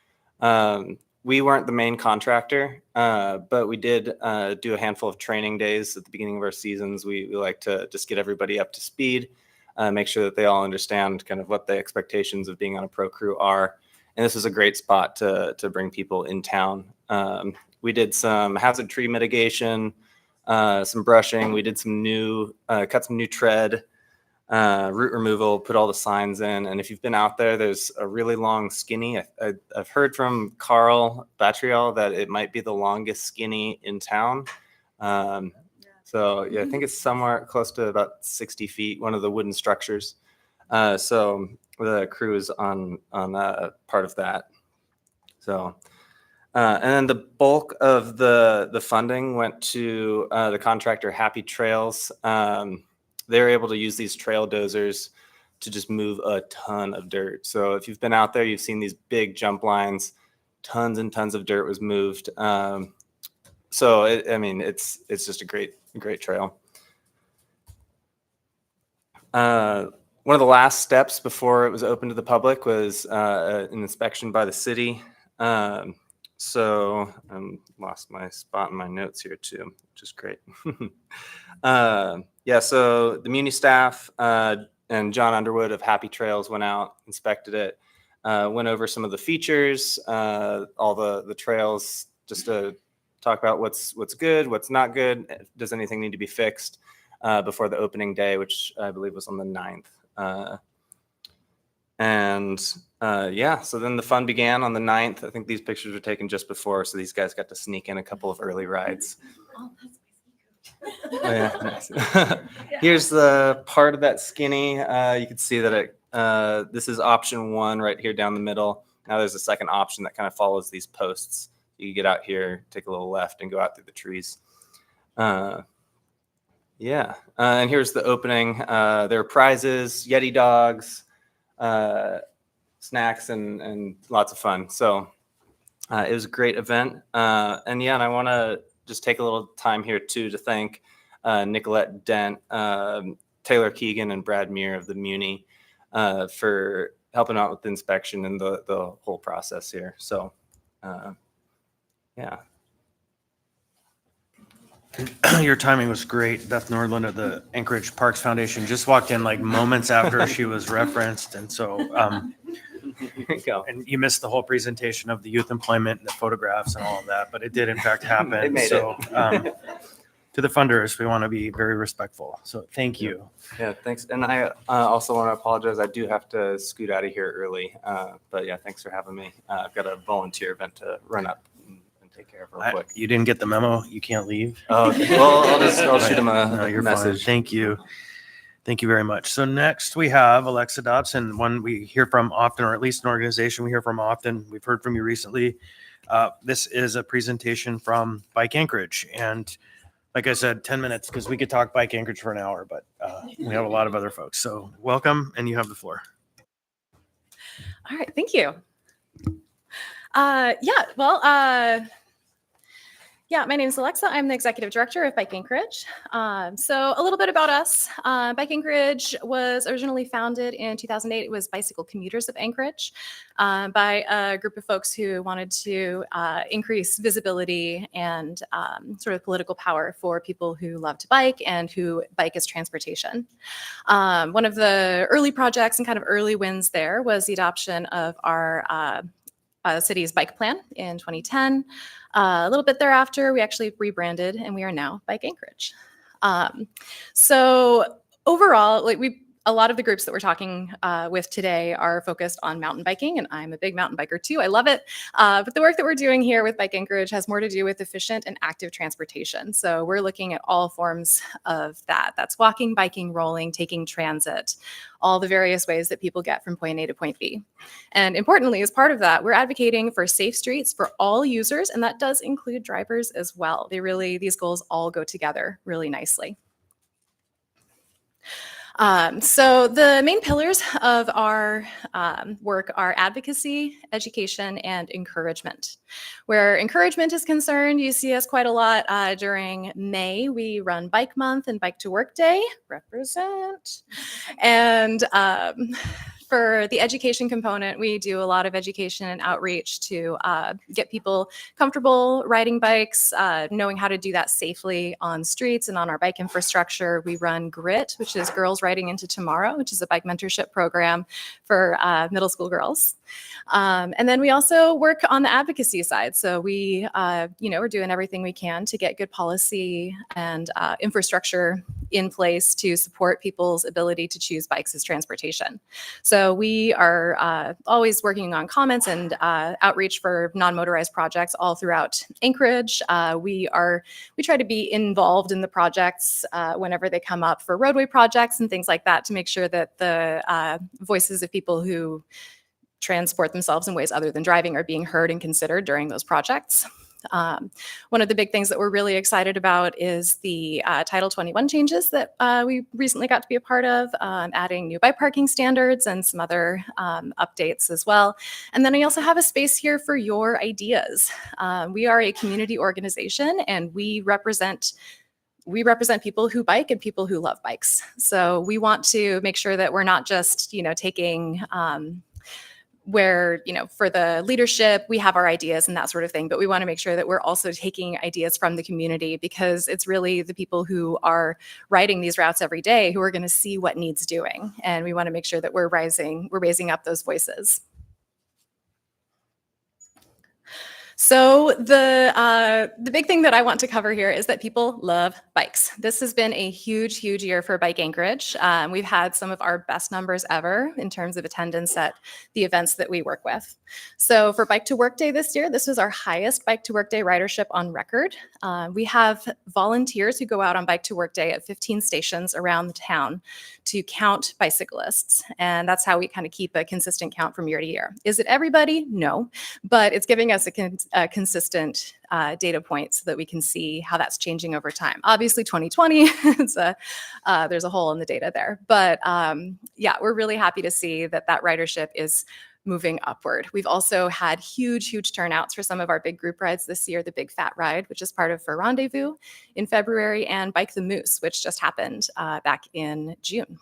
We weren't the main contractor, but we did do a handful of training days at the beginning of our seasons. We like to just get everybody up to speed. Make sure that they all understand kind of what the expectations of being on a pro crew are. and this was a great spot to bring people in town. We did some hazard tree mitigation, some brushing. We did cut some new tread, root removal, put all the signs in. And if you've been out there, there's a really long skinny. I've heard from Carl Batriel that it might be the longest skinny in town. So yeah, I think it's somewhere close to about 60 feet, one of the wooden structures. So the crew is on part of that. So, and then the bulk of the funding went to the contractor Happy Trails. They were able to use these trail dozers to just move a ton of dirt. So if you've been out there, you've seen these big jump lines, tons and tons of dirt was moved. So it's just a great trail. One of the last steps before it was open to the public was an inspection by the city. So I lost my spot in my notes here too, which is great. Yeah, so the Muni staff and John Underwood of Happy Trails went out, inspected it, went over some of the features, all the trails, just to talk about what's good, what's not good, does anything need to be fixed before the opening day, which I believe was on the 9th. Yeah, so then the fun began on the 9th. I think these pictures were taken just before, so these guys got to sneak in a couple of early rides. Oh, yeah, nice. Here's the part of that skinny. You can see that this is option 1 right here down the middle. Now there's a second option that kind of follows these posts. You can get out here, take a little left, and go out through the trees. Yeah, and here's the opening. There are prizes, Yeti dogs, snacks, and lots of fun. So it was a great event. And I want to just take a little time here too to thank Nicolette Dent, Taylor Keegan, and Brad Muir of the Muni for helping out with the inspection and the whole process here. So yeah. Your timing was great. Beth Nordland of the Anchorage Parks Foundation just walked in like moments after she was referenced. And so, Here you go. and you missed the whole presentation of the youth employment and the photographs and all of that, but it did in fact happen. It made so, to the funders, we want to be very respectful. So thank you. Yeah, thanks. And I also want to apologize. I do have to scoot out of here early. But yeah, thanks for having me. I've got a volunteer event to run up and take care of real quick. You didn't get the memo. You can't leave. Oh, okay. Well, I'll shoot him You're message. Fine. Thank you. Thank you very much. So next we have Alexa Dobson, one we hear from often, or at least an organization we hear from often. We've heard from you recently. This is a presentation from Bike Anchorage. And like I said, 10 minutes, because we could talk Bike Anchorage for an hour, but we have a lot of other folks. So welcome, and you have the floor. All right, thank you. My name is Alexa. I'm the executive director of Bike Anchorage. So a little bit about us. Bike Anchorage was originally founded in 2008. It was Bicycle Commuters of Anchorage by a group of folks who wanted to increase visibility and sort of political power for people who love to bike and who bike as transportation. One of the early projects and kind of early wins there was the adoption of our city's bike plan in 2010. A little bit thereafter, we actually rebranded and we are now Bike Anchorage. So overall, a lot of the groups that we're talking with today are focused on mountain biking, and I'm a big mountain biker too. I love it. But the work that we're doing here with Bike Anchorage has more to do with efficient and active transportation. So we're looking at all forms of that. That's walking, biking, rolling, taking transit, all the various ways that people get from point A to point B. And importantly, as part of that, we're advocating for safe streets for all users, and that does include drivers as well. These goals all go together really nicely. So the main pillars of our work are advocacy, education, and encouragement. Where encouragement is concerned, you see us quite a lot during May. We run Bike Month and Bike to Work Day, represent. And For the education component, we do a lot of education and outreach to get people comfortable riding bikes, knowing how to do that safely on streets and on our bike infrastructure. We run GRIT, which is Girls Riding into Tomorrow, which is a bike mentorship program for middle school girls. And then we also work on the advocacy side. So we, we're doing everything we can to get good policy and infrastructure in place to support people's ability to choose bikes as transportation. So we are always working on comments and outreach for non-motorized projects all throughout Anchorage. We try to be involved in the projects whenever they come up for roadway projects and things like that to make sure that the voices of people who transport themselves in ways other than driving are being heard and considered during those projects. One of the big things that we're really excited about is the Title 21 changes that we recently got to be a part of, adding new bike parking standards and some other updates as well. And then I also have a space here for your ideas. We are a community organization, and we represent people who bike and people who love bikes. So we want to make sure that we're not just, taking where, for the leadership, we have our ideas and that sort of thing, but we want to make sure that we're also taking ideas from the community, because it's really the people who are riding these routes every day who are going to see what needs doing. And we want to make sure that we're raising up those voices. So the big thing that I want to cover here is that people love bikes. This has been a huge, huge year for Bike Anchorage. We've had some of our best numbers ever in terms of attendance at the events that we work with. So for Bike to Work Day this year, this was our highest Bike to Work Day ridership on record. We have volunteers who go out on Bike to Work Day at 15 stations around the town to count bicyclists. And that's how we kind of keep a consistent count from year to year. Is it everybody? No, but it's giving us a consistent data point so that we can see how that's changing over time. Obviously 2020, there's a hole in the data there, but we're really happy to see that ridership is moving upward. We've also had huge, huge turnouts for some of our big group rides this year, the Big Fat Ride, which is part of For Rendezvous in February, and Bike the Moose, which just happened back in June.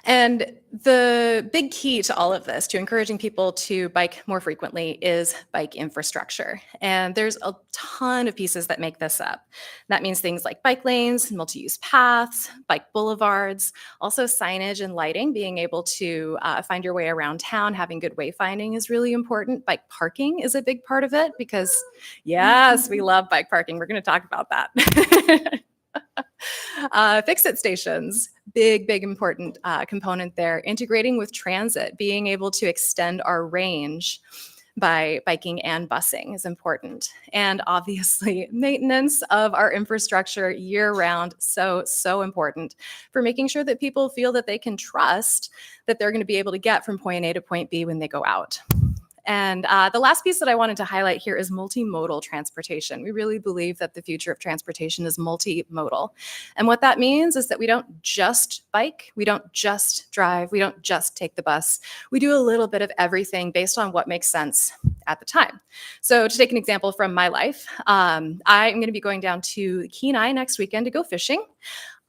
And the big key to all of this, to encouraging people to bike more frequently, is bike infrastructure. And there's a ton of pieces that make this up. That means things like bike lanes, multi-use paths, bike boulevards, also signage and lighting. Being able to find your way around town, having good wayfinding is really important. Bike parking is a big part of it because, yes, we love bike parking. We're going to talk about that. Fix-it stations, big important component there. Integrating with transit, being able to extend our range by biking and busing is important. And obviously, maintenance of our infrastructure year-round, so important for making sure that people feel that they can trust that they're going to be able to get from point A to point B when they go out. And the last piece that I wanted to highlight here is multimodal transportation. We really believe that the future of transportation is multimodal. And what that means is that we don't just bike, we don't just drive, we don't just take the bus. We do a little bit of everything based on what makes sense at the time. So to take an example from my life, I'm going to be going down to Kenai next weekend to go fishing.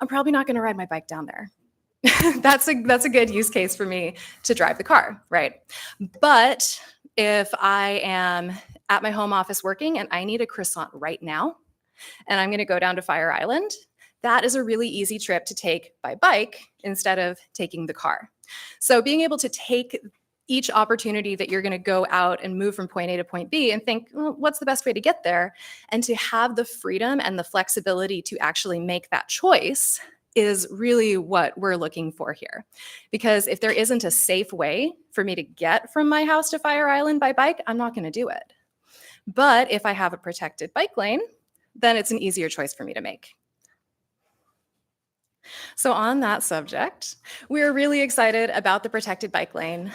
I'm probably not going to ride my bike down there. That's a good use case for me to drive the car, right? But if I am at my home office working and I need a croissant right now, and I'm going to go down to Fire Island, that is a really easy trip to take by bike instead of taking the car. So being able to take each opportunity that you're going to go out and move from point A to point B and think, well, what's the best way to get there? And to have the freedom and the flexibility to actually make that choice is really what we're looking for here. Because if there isn't a safe way for me to get from my house to Fire Island by bike, I'm not going to do it. But if I have a protected bike lane, then it's an easier choice for me to make. So on that subject, we're really excited about the protected bike lane.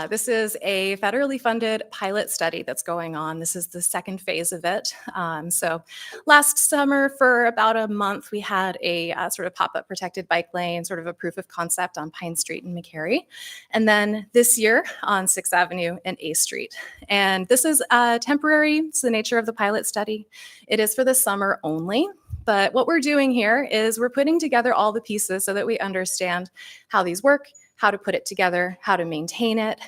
This is a federally funded pilot study that's going on. This is the second phase of it. So last summer, for about a month, we had a sort of pop-up protected bike lane, sort of a proof of concept on Pine Street in McCary. And then this year on 6th Avenue and A Street. And this is temporary. It's the nature of the pilot study. It is for the summer only. But what we're doing here is we're putting together all the pieces so that we understand how these work, how to put it together, how to maintain it,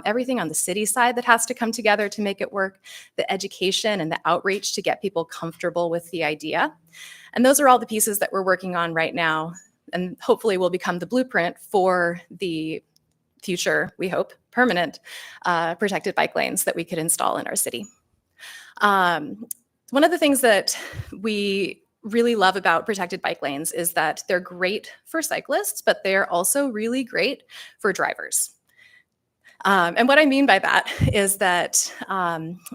everything on the city side that has to come together to make it work, the education and the outreach to get people comfortable with the idea. And those are all the pieces that we're working on right now, and hopefully will become the blueprint for the future, we hope, permanent protected bike lanes that we could install in our city. One of the things that we really love about protected bike lanes is that they're great for cyclists, but they're also really great for drivers. And what I mean by that is that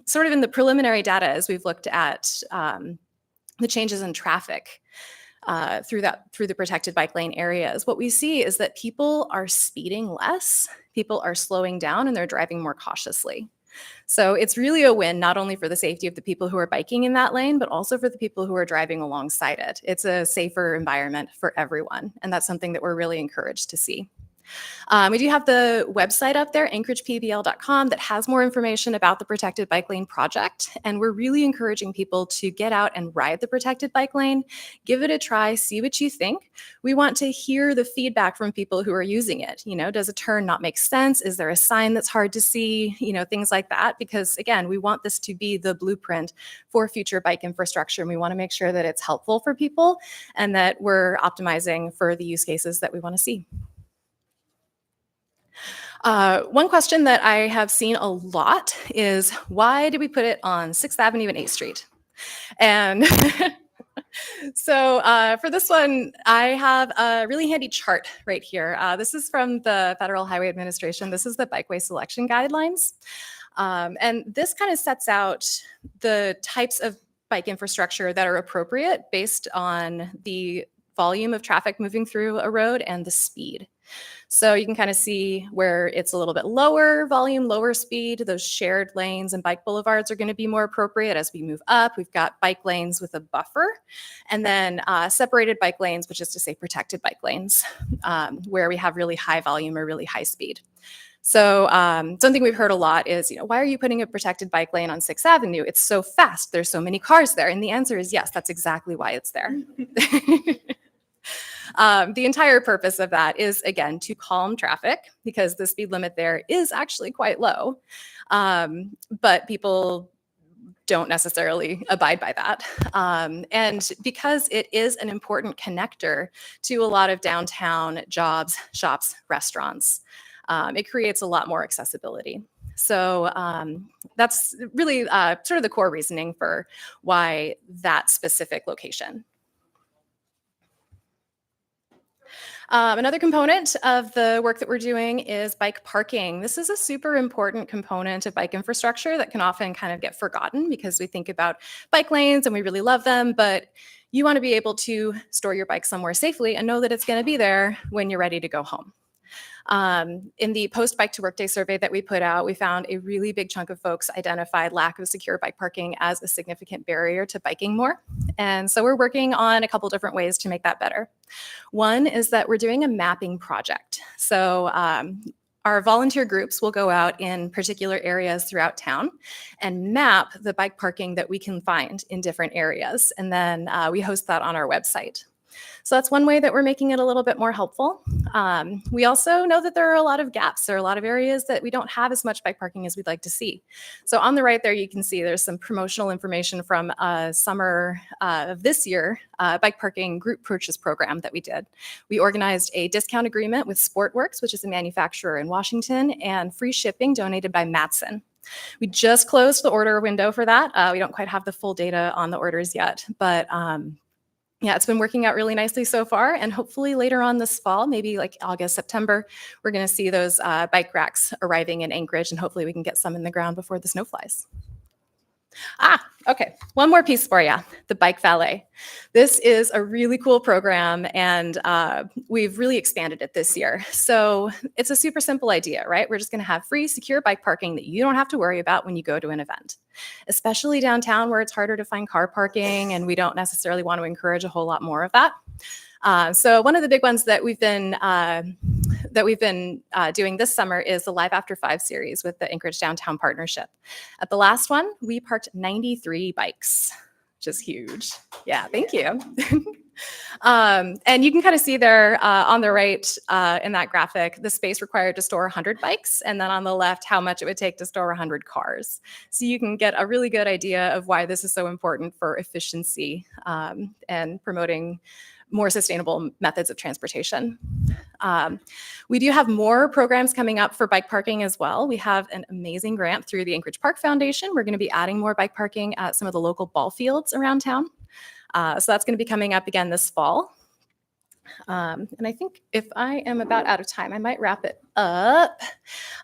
sort of in the preliminary data, as we've looked at the changes in traffic through the protected bike lane areas, what we see is that people are speeding less, people are slowing down, and they're driving more cautiously. So it's really a win, not only for the safety of the people who are biking in that lane, but also for the people who are driving alongside it. It's a safer environment for everyone, and that's something that we're really encouraged to see. We do have the website up there, anchoragepbl.com, that has more information about the Protected Bike Lane project. And we're really encouraging people to get out and ride the Protected Bike Lane, give it a try, see what you think. We want to hear the feedback from people who are using it. You know, does a turn not make sense? Is there a sign that's hard to see? You know, things like that. Because again, we want this to be the blueprint for future bike infrastructure. And we want to make sure that it's helpful for people and that we're optimizing for the use cases that we want to see. One question that I have seen a lot is, why did we put it on 6th Avenue and 8th Street? And so for this one, I have a really handy chart right here. This is from the Federal Highway Administration. This is the bikeway selection guidelines. And this kind of sets out the types of bike infrastructure that are appropriate based on the volume of traffic moving through a road and the speed. So you can kind of see where it's a little bit lower volume, lower speed. Those shared lanes and bike boulevards are going to be more appropriate as we move up. We've got bike lanes with a buffer, and then separated bike lanes, which is to say protected bike lanes, where we have really high volume or really high speed. So something we've heard a lot is, you know, why are you putting a protected bike lane on 6th Avenue? It's so fast. There's so many cars there. And the answer is yes, that's exactly why it's there. The entire purpose of that is, again, to calm traffic, because the speed limit there is actually quite low. But people don't necessarily abide by that. And because it is an important connector to a lot of downtown jobs, shops, restaurants, it creates a lot more accessibility. So that's really sort of the core reasoning for why that specific location. Another component of the work that we're doing is bike parking. This is a super important component of bike infrastructure that can often kind of get forgotten because we think about bike lanes and we really love them, but you want to be able to store your bike somewhere safely and know that it's going to be there when you're ready to go home. In the post bike to workday survey that we put out, we found a really big chunk of folks identified lack of secure bike parking as a significant barrier to biking more. And so we're working on a couple different ways to make that better. One is that we're doing a mapping project. So our volunteer groups will go out in particular areas throughout town and map the bike parking that we can find in different areas. And then we host that on our website. So that's one way that we're making it a little bit more helpful. We also know that there are a lot of gaps. There are a lot of areas that we don't have as much bike parking as we'd like to see. So on the right there, you can see there's some promotional information from summer of this year, bike parking group purchase program that we did. We organized a discount agreement with Sportworks, which is a manufacturer in Washington, and free shipping donated by Matson. We just closed the order window for that. We don't quite have the full data on the orders yet, but yeah, it's been working out really nicely so far. And hopefully later on this fall, maybe like August, September, we're going to see those bike racks arriving in Anchorage, and hopefully we can get some in the ground before the snow flies. Okay. One more piece for you, the Bike Valet. This is a really cool program, and we've really expanded it this year. So it's a super simple idea, right? We're just going to have free, secure bike parking that you don't have to worry about when you go to an event, especially downtown where it's harder to find car parking, and we don't necessarily want to encourage a whole lot more of that. So one of the big ones that we've been doing this summer is the Live After 5 series with the Anchorage Downtown Partnership. At the last one, we parked 93 bikes, which is huge. Yeah, thank you. And you can kind of see there on the right in that graphic, the space required to store 100 bikes, and then on the left, how much it would take to store 100 cars. So you can get a really good idea of why this is so important for efficiency and promoting more sustainable methods of transportation. We do have more programs coming up for bike parking as well. We have an amazing grant through the Anchorage Park Foundation. We're going to be adding more bike parking at some of the local ball fields around town. So that's going to be coming up again this fall. And I think if I am about out of time, I might wrap it up.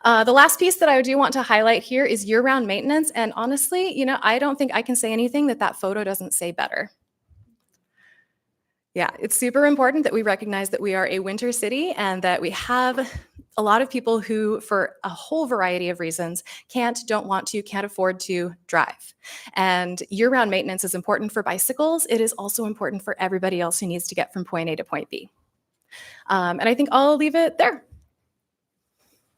The last piece that I do want to highlight here is year-round maintenance. And honestly, you know, I don't think I can say anything that photo doesn't say better. Yeah, it's super important that we recognize that we are a winter city and that we have a lot of people who, for a whole variety of reasons, don't want to, can't afford to drive. And year-round maintenance is important for bicycles. It is also important for everybody else who needs to get from point A to point B. And I think I'll leave it there.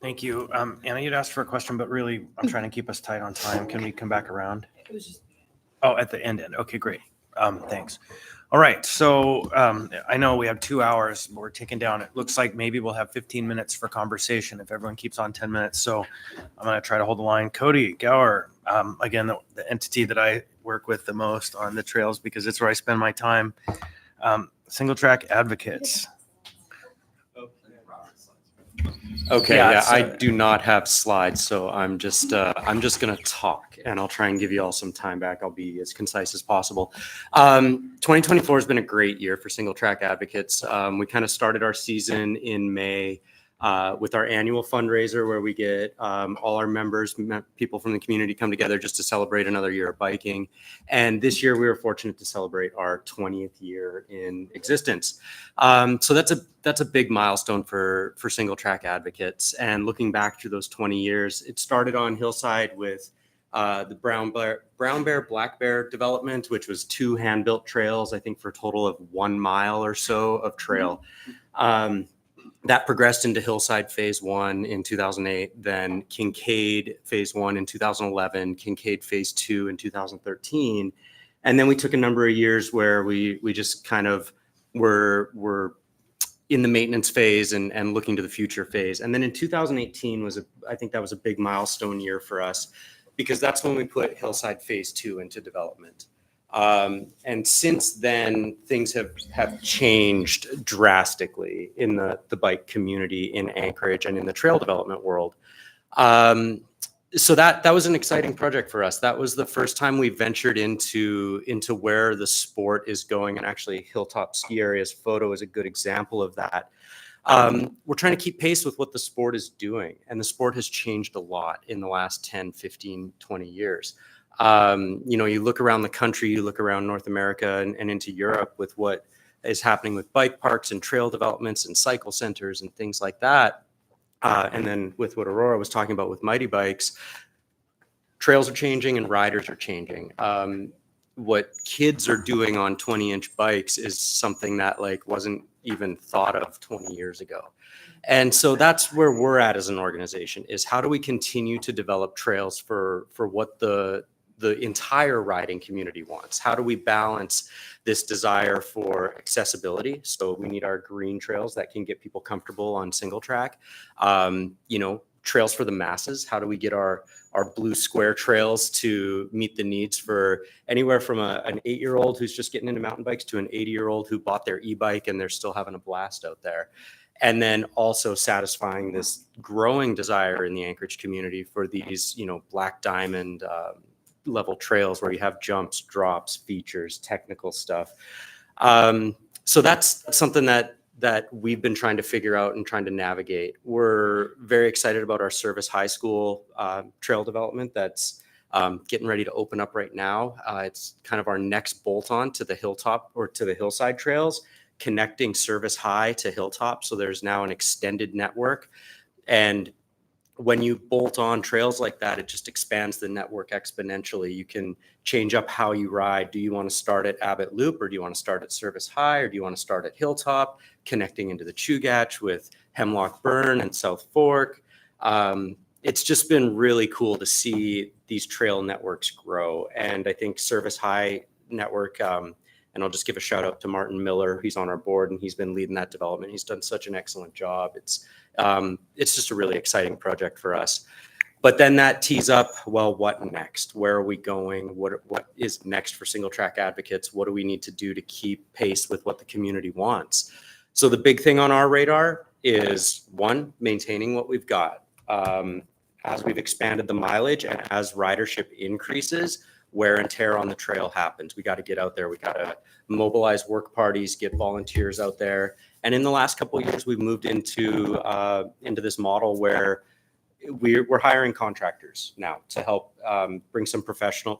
Thank you. Anna, you'd asked for a question, but really, I'm trying to keep us tight on time. Can we come back around? Oh, at the end. Okay, great. Thanks. All right, so I know we have 2 hours, but we're ticking down. It looks like maybe we'll have 15 minutes for conversation if everyone keeps on 10 minutes. So I'm going to try to hold the line. Cody Gower, again, the entity that I work with the most on the trails because it's where I spend my time. Single track advocates. Okay, Yeah, yeah, so- I do not have slides, so I'm just gonna talk, and I'll try and give you all some time back. I'll be as concise as possible. 2024 has been a great year for single track advocates. We kind of started our season in May with our annual fundraiser where we get all our members, people from the community come together just to celebrate another year of biking. And this year we were fortunate to celebrate our 20th year in existence. So that's a big milestone for single track advocates. And looking back through those 20 years, it started on Hillside with the Brown Bear, Black Bear development, which was 2 hand-built trails, I think for a total of 1 mile or so of trail. That progressed into Hillside Phase 1 in 2008, then Kincaid Phase 1 in 2011, Kincaid Phase 2 in 2013. And then we took a number of years where we just kind of were in the maintenance phase and looking to the future phase. And then in 2018 I think that was a big milestone year for us because that's when we put Hillside Phase 2 into development. And since then, things have changed drastically in the bike community in Anchorage and in the trail development world. So that was an exciting project for us. That was the first time we ventured into where the sport is going. And actually, Hilltop Ski Area's photo is a good example of that. We're trying to keep pace with what the sport is doing. And the sport has changed a lot in the last 10, 15, 20 years. You look around the country, you look around North America and into Europe with what is happening with bike parks and trail developments and cycle centers and things like that. And then with what Aurora was talking about with Mighty Bikes, trails are changing and riders are changing. What kids are doing on 20-inch bikes is something that wasn't even thought of 20 years ago. And so that's where we're at as an organization is how do we continue to develop trails for what the entire riding community wants? How do we balance this desire for accessibility? So we need our green trails that can get people comfortable on single track. Trails for the masses. How do we get our blue square trails to meet the needs for anywhere from an 8-year-old who's just getting into mountain bikes to an 80-year-old who bought their e-bike and they're still having a blast out there. And then also satisfying this growing desire in the Anchorage community for these, black diamond level trails where you have jumps, drops, features, technical stuff. So that's something that we've been trying to figure out and trying to navigate. We're very excited about our Service High School trail development that's getting ready to open up right now. It's kind of our next bolt-on to the Hilltop or to the Hillside trails, connecting Service High to Hilltop. So there's now an extended network. And when you bolt on trails like that, it just expands the network exponentially. You can change up how you ride. Do you want to start at Abbott Loop or do you want to start at Service High or do you want to start at Hilltop, connecting into the Chugach with Hemlock Burn and South Fork? It's just been really cool to see these trail networks grow. And I think Service High network. And I'll just give a shout out to Martin Miller. He's on our board and he's been leading that development. He's done such an excellent job. It's just a really exciting project for us. But then that tees up, well, what next? Where are we going? What is next for single track advocates? What do we need to do to keep pace with what the community wants? So the big thing on our radar is, one, maintaining what we've got. As we've expanded the mileage and as ridership increases, wear and tear on the trail happens. We got to get out there. We got to mobilize work parties, get volunteers out there. And in the last couple of years, we've moved into this model where we're hiring contractors now to help bring some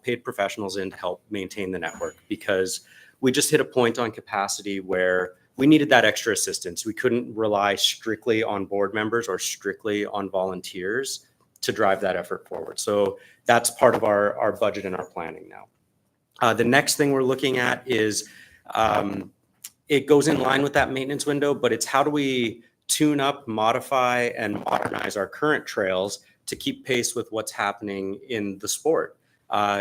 paid professionals in to help maintain the network, because we just hit a point on capacity where we needed that extra assistance. We couldn't rely strictly on board members or strictly on volunteers to drive that effort forward. So that's part of our budget and our planning now. The next thing we're looking at is it goes in line with that maintenance window, but it's how do we tune up, modify, and modernize our current trails to keep pace with what's happening in the sport.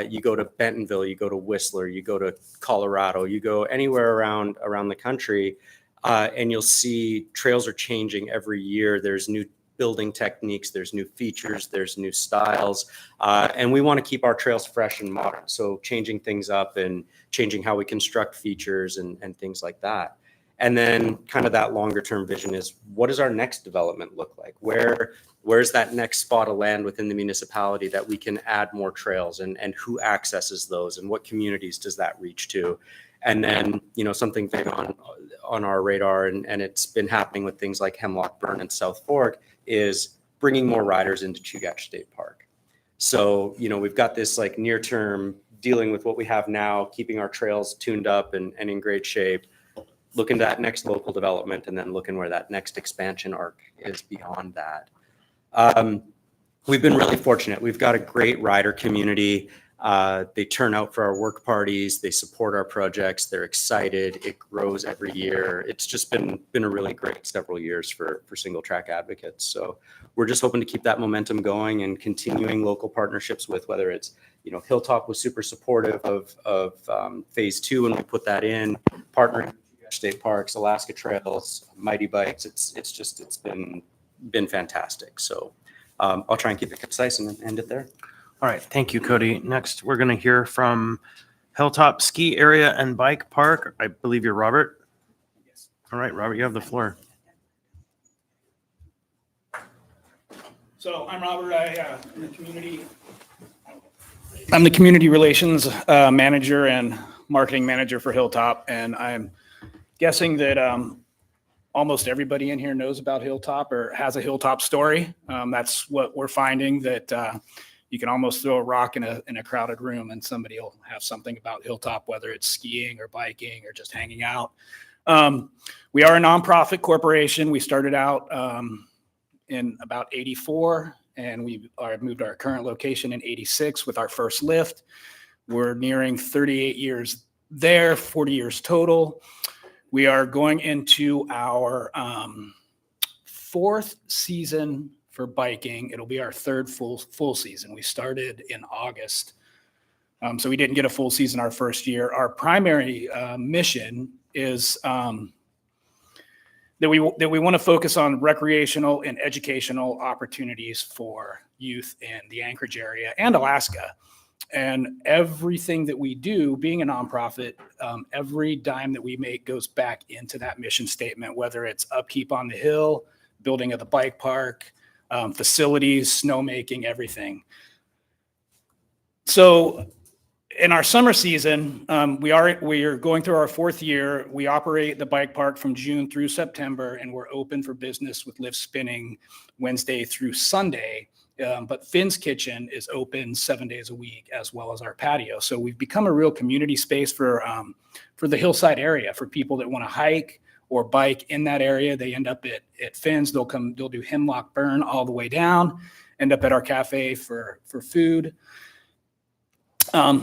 You go to Bentonville, you go to Whistler, you go to Colorado, you go anywhere around the country, and you'll see trails are changing every year. There's new building techniques, there's new features, there's new styles, and we want to keep our trails fresh and modern. So changing things up and changing how we construct features and things like that. And then kind of that longer term vision is, what does our next development look like? Where's that next spot of land within the municipality that we can add more trails, and who accesses those, and what communities does that reach to? And then, something big on our radar, and it's been happening with things like Hemlock Burn and South Fork, is bringing more riders into Chugach State Park. So, we've got this like near term dealing with what we have now, keeping our trails tuned up and in great shape, looking to that next local development, and then looking where that next expansion arc is beyond that. We've been really fortunate. We've got a great rider community. They turn out for our work parties. They support our projects. They're excited. It grows every year. It's just been a really great several years for single track advocates. So we're just hoping to keep that momentum going and continuing local partnerships with, whether it's, Hilltop was super supportive of phase 2 when we put that in, partnering with State Parks, Alaska Trails, Mighty Bikes. It's been fantastic. So I'll try and keep it concise and end it there. All right. Thank you, Cody. Next, we're going to hear from Hilltop Ski Area and Bike Park. I believe you're Robert. Yes. All right, Robert, you have the floor. So I'm Robert. I'm the community relations manager and marketing manager for Hilltop, and I'm guessing that almost everybody in here knows about Hilltop or has a Hilltop story. That's what we're finding, that you can almost throw a rock in a crowded room and somebody will have something about Hilltop, whether it's skiing or biking or just hanging out. We are a nonprofit corporation. We started out in about 84, and we moved our current location in 86 with our first lift. We're nearing 38 years there, 40 years total. We are going into our 4th season for biking. It'll be our 3rd full season. We started in August, so we didn't get a full season our first year. Our primary mission is that we want to focus on recreational and educational opportunities for youth in the Anchorage area and Alaska. And everything that we do, being a nonprofit, every dime that we make goes back into that mission statement, whether it's upkeep on the hill, building of the bike park, facilities, snowmaking, everything. So in our summer season, we are going through our 4th year. We operate the bike park from June through September, and we're open for business with lift spinning Wednesday through Sunday. But Finn's Kitchen is open 7 days a week, as well as our patio. So we've become a real community space for the hillside area, for people that want to hike or bike in that area. They end up at Finn's. They'll do Hemlock Burn all the way down, end up at our cafe for food.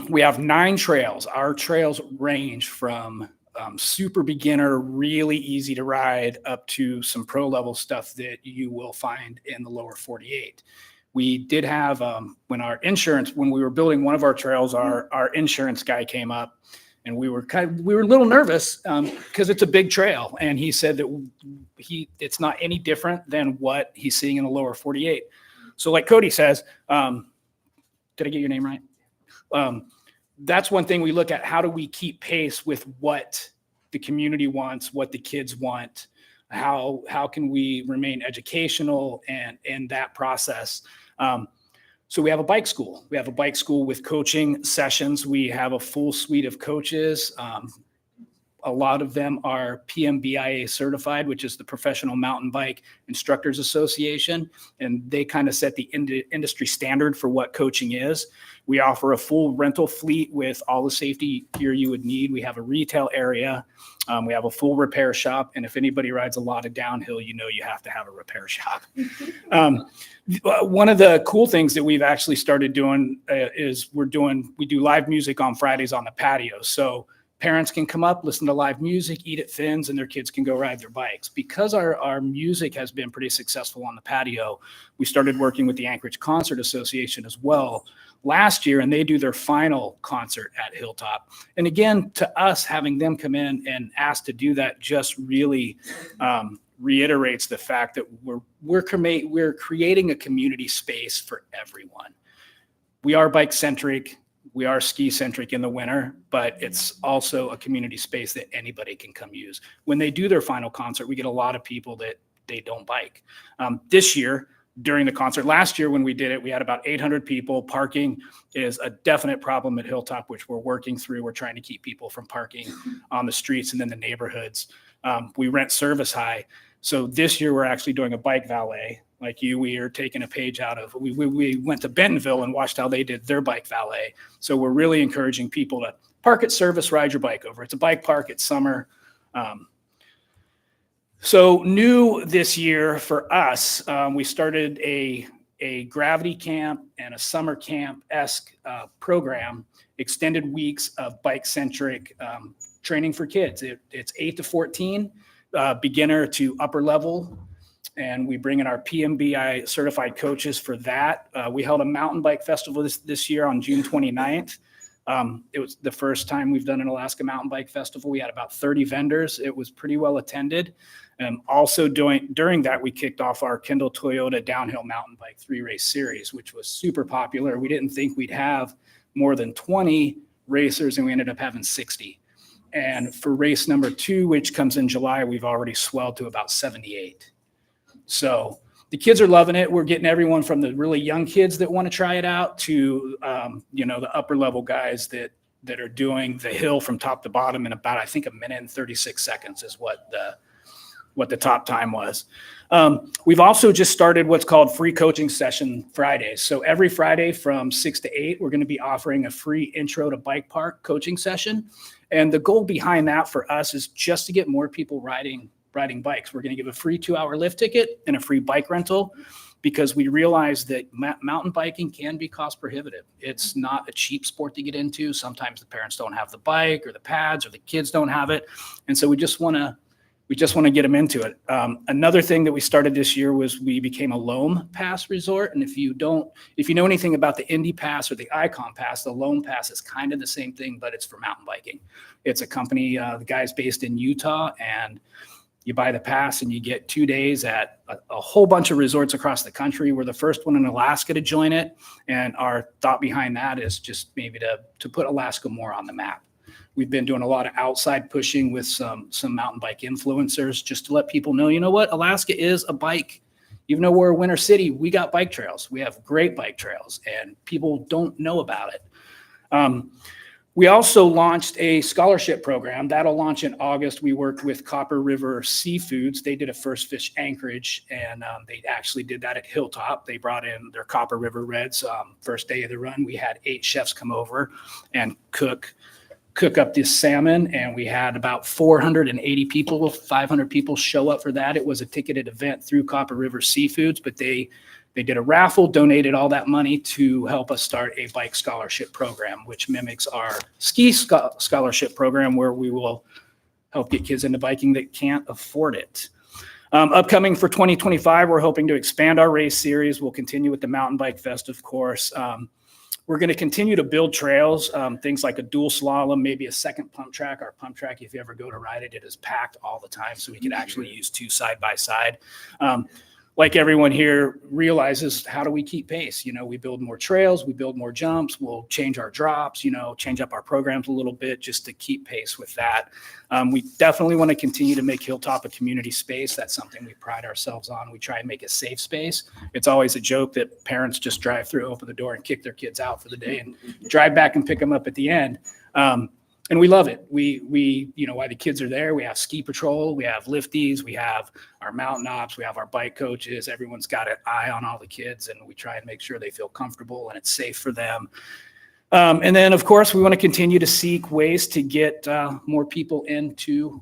We have 9 trails. Our trails range from super beginner, really easy to ride, up to some pro level stuff that you will find in the lower 48. We did have, when we were building one of our trails, our insurance guy came up And we were a little nervous because it's a big trail. And he said that it's not any different than what he's seeing in the lower 48. So like Cody says, did I get your name right? That's one thing we look at. How do we keep pace with what the community wants, what the kids want? How can we remain educational and in that process? So we have a bike school. We have a bike school with coaching sessions. We have a full suite of coaches. A lot of them are PMBIA certified, which is the Professional Mountain Bike Instructors Association, and they kind of set the industry standard for what coaching is. We offer a full rental fleet with all the safety gear you would need. We have a retail area. We have a full repair shop, and if anybody rides a lot of downhill, you have to have a repair shop. One of the cool things that we've actually started doing is we do live music on Fridays on the patio. So parents can come up, listen to live music, eat at Finn's, and their kids can go ride their bikes. Because our music has been pretty successful on the patio, we started working with the Anchorage Concert Association as well last year, and they do their final concert at Hilltop. And again, to us, having them come in and ask to do that just really reiterates the fact that we're creating a community space for everyone. We are bike centric. We are ski centric in the winter, but it's also a community space that anybody can come use. When they do their final concert, we get a lot of people that they don't bike. This year, during the concert, last year when we did it, we had about 800 people. Parking is a definite problem at Hilltop, which we're working through. We're trying to keep people from parking on the streets and then the neighborhoods. We rent service high. So this year we're actually doing a bike valet. Like we are taking a page out of, we went to Bentonville and watched how they did their bike valet. So we're really encouraging people to park at service, ride your bike over. It's a bike park, it's summer. So new this year for us, we started a gravity camp and a summer camp-esque program, extended weeks of bike-centric training for kids. It's 8 to 14, beginner to upper level. And we bring in our PMBI certified coaches for that. We held a mountain bike festival this year on June 29th. It was the first time we've done an Alaska Mountain Bike Festival. We had about 30 vendors. It was pretty well attended. Also during that, we kicked off our Kendall Toyota Downhill Mountain Bike 3-race series, which was super popular. We didn't think we'd have more than 20 racers, and we ended up having 60. And for race number 2, which comes in July, we've already swelled to about 78. So the kids are loving it. We're getting everyone from the really young kids that want to try it out to, the upper level guys that are doing the hill from top to bottom in about, I think, 1 minute and 36 seconds is what the top time was. We've also just started what's called free coaching session Fridays. So every Friday from 6 to 8, we're going to be offering a free intro to bike park coaching session. And the goal behind that for us is just to get more people riding bikes. We're going to give a free 2-hour lift ticket and a free bike rental because we realize that mountain biking can be cost prohibitive. It's not a cheap sport to get into. Sometimes the parents don't have the bike or the pads or the kids don't have it. And so we just want to get them into it. Another thing that we started this year was we became a Loam Pass resort. And if you know anything about the Indy Pass or the Icon Pass, the Loam Pass is kind of the same thing, but it's for mountain biking. It's a company, the guy's based in Utah, and you buy the pass and you get 2 days at a whole bunch of resorts across the country. We're the first one in Alaska to join it. And our thought behind that is just maybe to put Alaska more on the map. We've been doing a lot of outside pushing with some mountain bike influencers just to let people know, you know what, Alaska is a bike. Even though we're a winter city, we got bike trails. We have great bike trails and people don't know about it. We also launched a scholarship program that'll launch in August. We worked with Copper River Seafoods. They did a First Fish Anchorage, and they actually did that at Hilltop. They brought in their Copper River Reds. First day of the run, we had 8 chefs come over and cook up this salmon, and we had about 480 people, 500 people show up for that. It was a ticketed event through Copper River Seafoods, but they did a raffle, donated all that money to help us start a bike scholarship program, which mimics our ski scholarship program, where we will help get kids into biking that can't afford it. Upcoming for 2025, we're hoping to expand our race series. We'll continue with the Mountain Bike Fest, of course. We're We're going to continue to build trails, things like a dual slalom, maybe a second pump track. Our pump track, if you ever go to ride it, it is packed all the time, so we could actually use two side by side. Like everyone here realizes, how do we keep pace? We build more trails, we build more jumps, we'll change our drops, change up our programs a little bit just to keep pace with that. We definitely want to continue to make Hilltop a community space. That's something we pride ourselves on. We try and make a safe space. It's always a joke that parents just drive through, open the door and kick their kids out for the day and drive back and pick them up at the end. And we love it. We while the kids are there, we have ski patrol, we have lifties, we have our mountain ops, we have our bike coaches. Everyone's got an eye on all the kids, and we try and make sure they feel comfortable and it's safe for them. And then, of course, we want to continue to seek ways to get more people into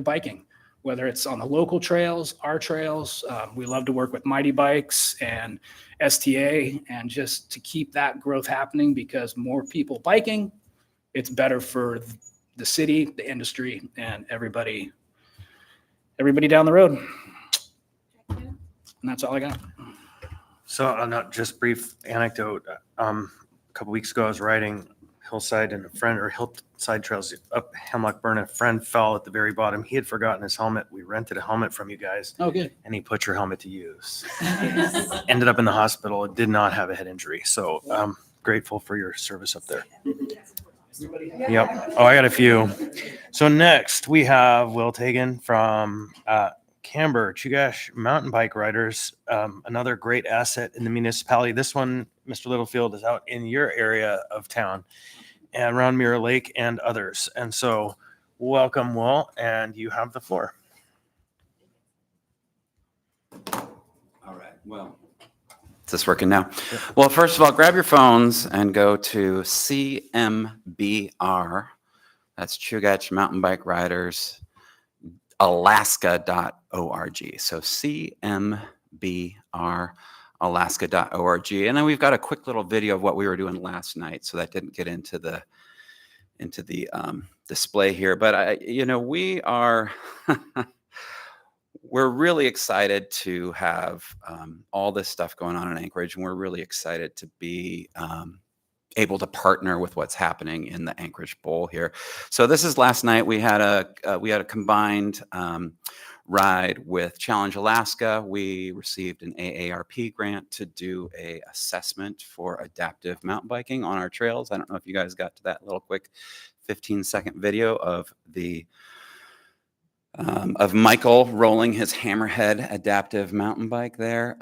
biking, whether it's on the local trails, our trails. We love to work with Mighty Bikes and STA, and just to keep that growth happening, because more people biking, it's better for the city, the industry, and everybody down the road. And that's all I got. So not just brief anecdote. A couple weeks ago, I was riding hillside and hillside trails up Hemlock Burn. A friend fell at the very bottom. He had forgotten his helmet. We rented a helmet from you guys. Oh, good. And he put your helmet to use. Ended up in the hospital. Did not have a head injury. So I'm grateful for your service up there. Yep. Oh, I got a few. So next we have Will Tagan from Camber, Chugach Mountain Bike Riders, another great asset in the municipality. This one, Mr. Littlefield, is out in your area of town and around Mirror Lake and others. And so welcome, Will, and you have the floor. All right. Well, is this working now? Well, first of all, grab your phones and go to CMBR. That's Chugach Mountain Bike Riders Alaska.org. So CMBRalaska.org. And then we've got a quick little video of what we were doing last night. So that didn't get into the display here. But we are we're really excited to have all this stuff going on in Anchorage, and we're really excited to be able to partner with what's happening in the Anchorage Bowl here. So this is last night. We had a combined ride with Challenge Alaska. We received an AARP grant to do a assessment for adaptive mountain biking on our trails. I don't know if you guys got to that little quick 15-second video of Michael rolling his Hammerhead adaptive mountain bike there.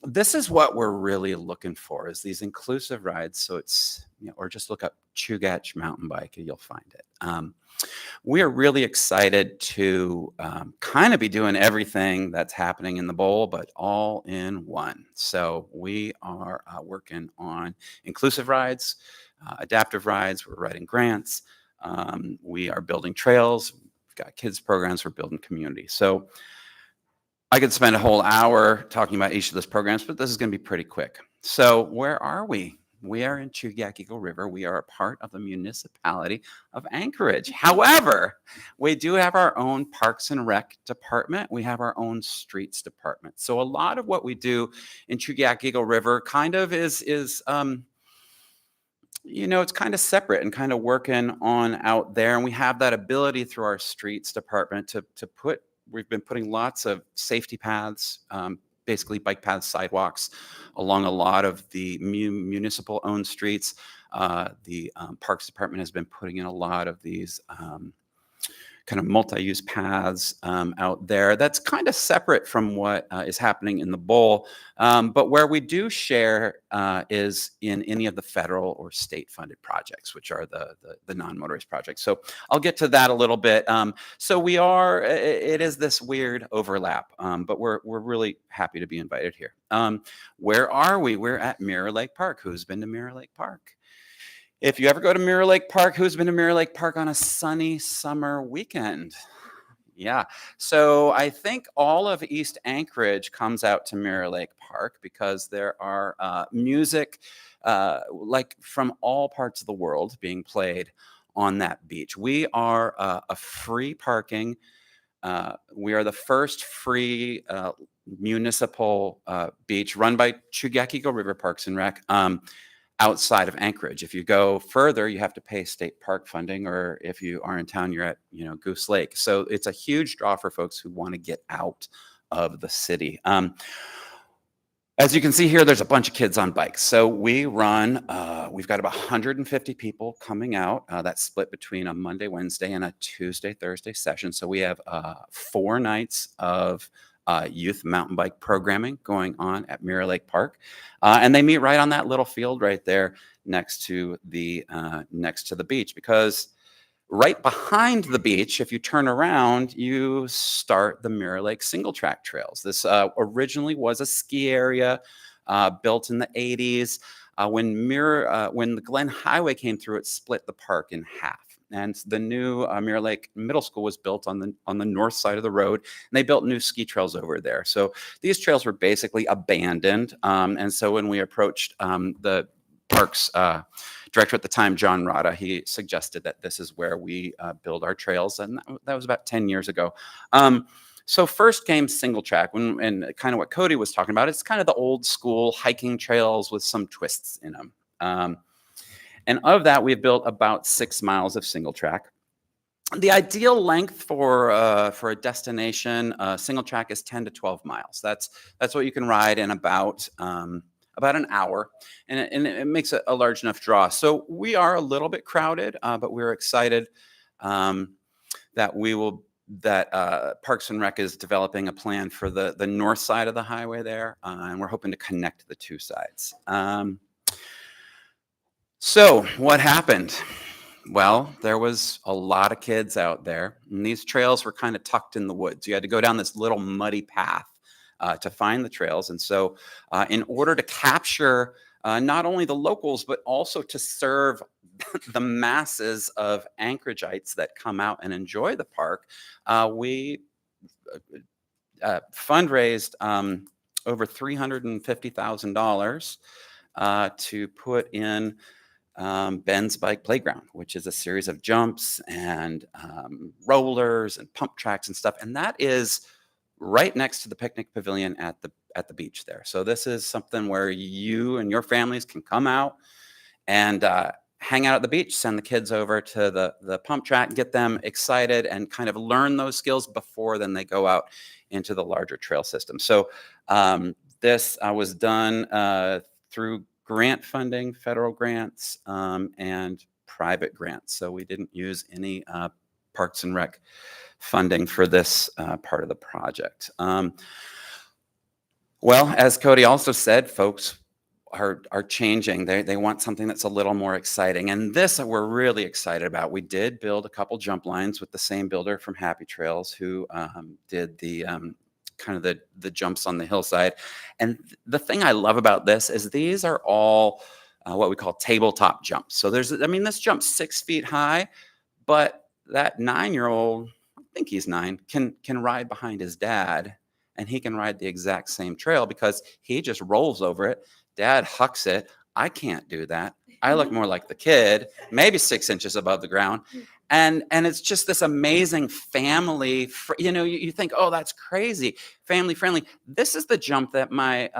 This is what we're really looking for, is these inclusive rides. So it's, or just look up Chugach mountain bike and you'll find it. We are really excited to kind of be doing everything that's happening in the bowl, but all in one. So we are working on inclusive rides, adaptive rides. We're writing grants. We are building trails. Got kids programs, we're building community. So I could spend a whole hour talking about each of those programs, but this is going to be pretty quick. So where are we? We are in Chugach Eagle River. We are a part of the municipality of Anchorage. However, we do have our own Parks and Rec department. We have our own streets department. So a lot of what we do in Chugach Eagle River kind of is it's kind of separate and kind of working on out there. And we have that ability through our streets department we've been putting lots of safety paths, basically bike paths, sidewalks along a lot of the municipal owned streets. The Parks Department has been putting in a lot of these kind of multi-use paths out there. That's kind of separate from what is happening in the bowl. But where we do share is in any of the federal or state funded projects, which are the non-motorist projects. So I'll get to that a little bit. So it is this weird overlap, but we're really happy to be invited here. Where are we? We're at Mirror Lake Park. Who's been to Mirror Lake Park? If you ever go to Mirror Lake Park, who's been to Mirror Lake Park on a sunny summer weekend? Yeah. So I think all of East Anchorage comes out to Mirror Lake Park because there are music like from all parts of the world being played on that beach. We are a free parking. We are the first free municipal beach run by Chugach Eagle River Parks and Rec. outside of Anchorage. If you go further, you have to pay state park funding, or if you are in town, you're at, Goose Lake. So it's a huge draw for folks who want to get out of the city. As you can see here, there's a bunch of kids on bikes. So we run, we've got about 150 people coming out. That's split between a Monday, Wednesday, and a Tuesday, Thursday session. So we have 4 nights of youth mountain bike programming going on at Mirror Lake Park. And they meet right on that little field right there next to the beach, because right behind the beach, if you turn around, you start the Mirror Lake single track trails. This originally was a ski area built in the 80s. When the Glen Highway came through, it split the park in half. And the new Mirror Lake Middle School was built on the north side of the road, and they built new ski trails over there. So these trails were basically abandoned. And so when we approached the parks director at the time, John Rada, he suggested that this is where we build our trails, and that was about 10 years ago. So first came single track, and kind of what Cody was talking about. It's kind of the old school hiking trails with some twists in them. And of that, we've built about 6 miles of single track. The ideal length for a destination single track is 10 to 12 miles. That's what you can ride in about an hour, and it makes a large enough draw. So we are a little bit crowded, but we're excited that Parks and Rec is developing a plan for the north side of the highway there, and we're hoping to connect the 2 sides. So what happened? Well, there was a lot of kids out there, and these trails were kind of tucked in the woods. You had to go down this little muddy path to find the trails. And so in order to capture not only the locals, but also to serve the masses of Anchoragites that come out and enjoy the park, we fundraised over $350,000 to put in Ben's Bike Playground, which is a series of jumps and rollers and pump tracks and stuff. And that is right next to the picnic pavilion at the beach there. So this is something where you and your families can come out and hang out at the beach, send the kids over to the pump track, get them excited, and kind of learn those skills before then they go out into the larger trail system. So this was done through grant funding, federal grants, and private grants. So we didn't use any Parks and Rec funding for this part of the project. Well, as Cody also said, folks are changing. They want something that's a little more exciting. And this we're really excited about. We did build a couple jump lines with the same builder from Happy Trails who did the kind of the jumps on the hillside. And the thing I love about this is these are all what we call tabletop jumps. So this jump's 6 feet high, but that 9-year-old, I think he's 9, can ride behind his dad, and he can ride the exact same trail because he just rolls over it. Dad hucks it. I can't do that. I look more like the kid, maybe 6 inches above the ground. And it's just this amazing family, you think, oh, that's crazy, family friendly. This is the jump that my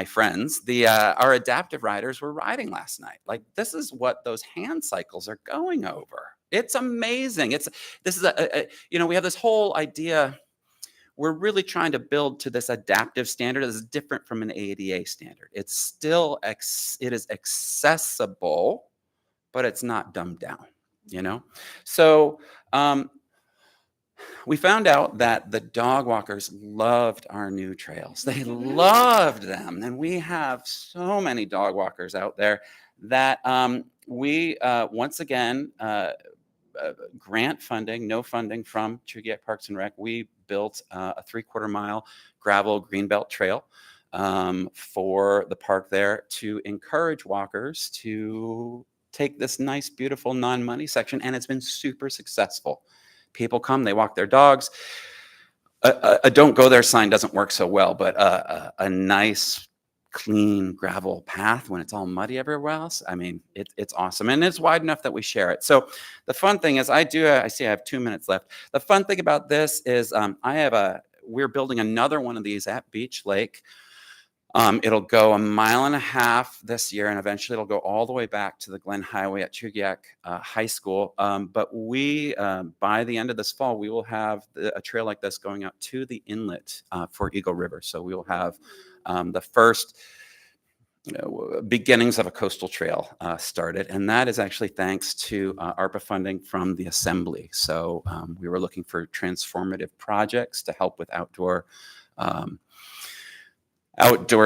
friends, our adaptive riders, were riding last night. Like, this is what those hand cycles are going over. It's amazing. We have this whole idea. We're really trying to build to this adaptive standard that is different from an ADA standard. It's still, it is accessible, but it's not dumbed down, So we found out that the dog walkers loved our new trails. They loved them. And we have so many dog walkers out there that we, once again, grant funding, no funding from Chugiak Parks and Rec, we built a 3/4 mile gravel greenbelt trail for the park there to encourage walkers to take this nice, beautiful, non-money section, and it's been super successful. People come, they walk their dogs. A don't go there sign doesn't work so well, but a nice, clean gravel path when it's all muddy everywhere else, it's awesome. And it's wide enough that we share it. So the fun thing is I see I have 2 minutes left. The fun thing about this is we're building another one of these at Beach Lake. It'll go 1.5 miles this year, and eventually it'll go all the way back to the Glen Highway at Chugiak High School. But we, by the end of this fall, we will have a trail like this going out to the inlet for Eagle River. So we will have the first beginnings of a coastal trail started, and that is actually thanks to ARPA funding from the Assembly. So we were looking for transformative projects to help with outdoor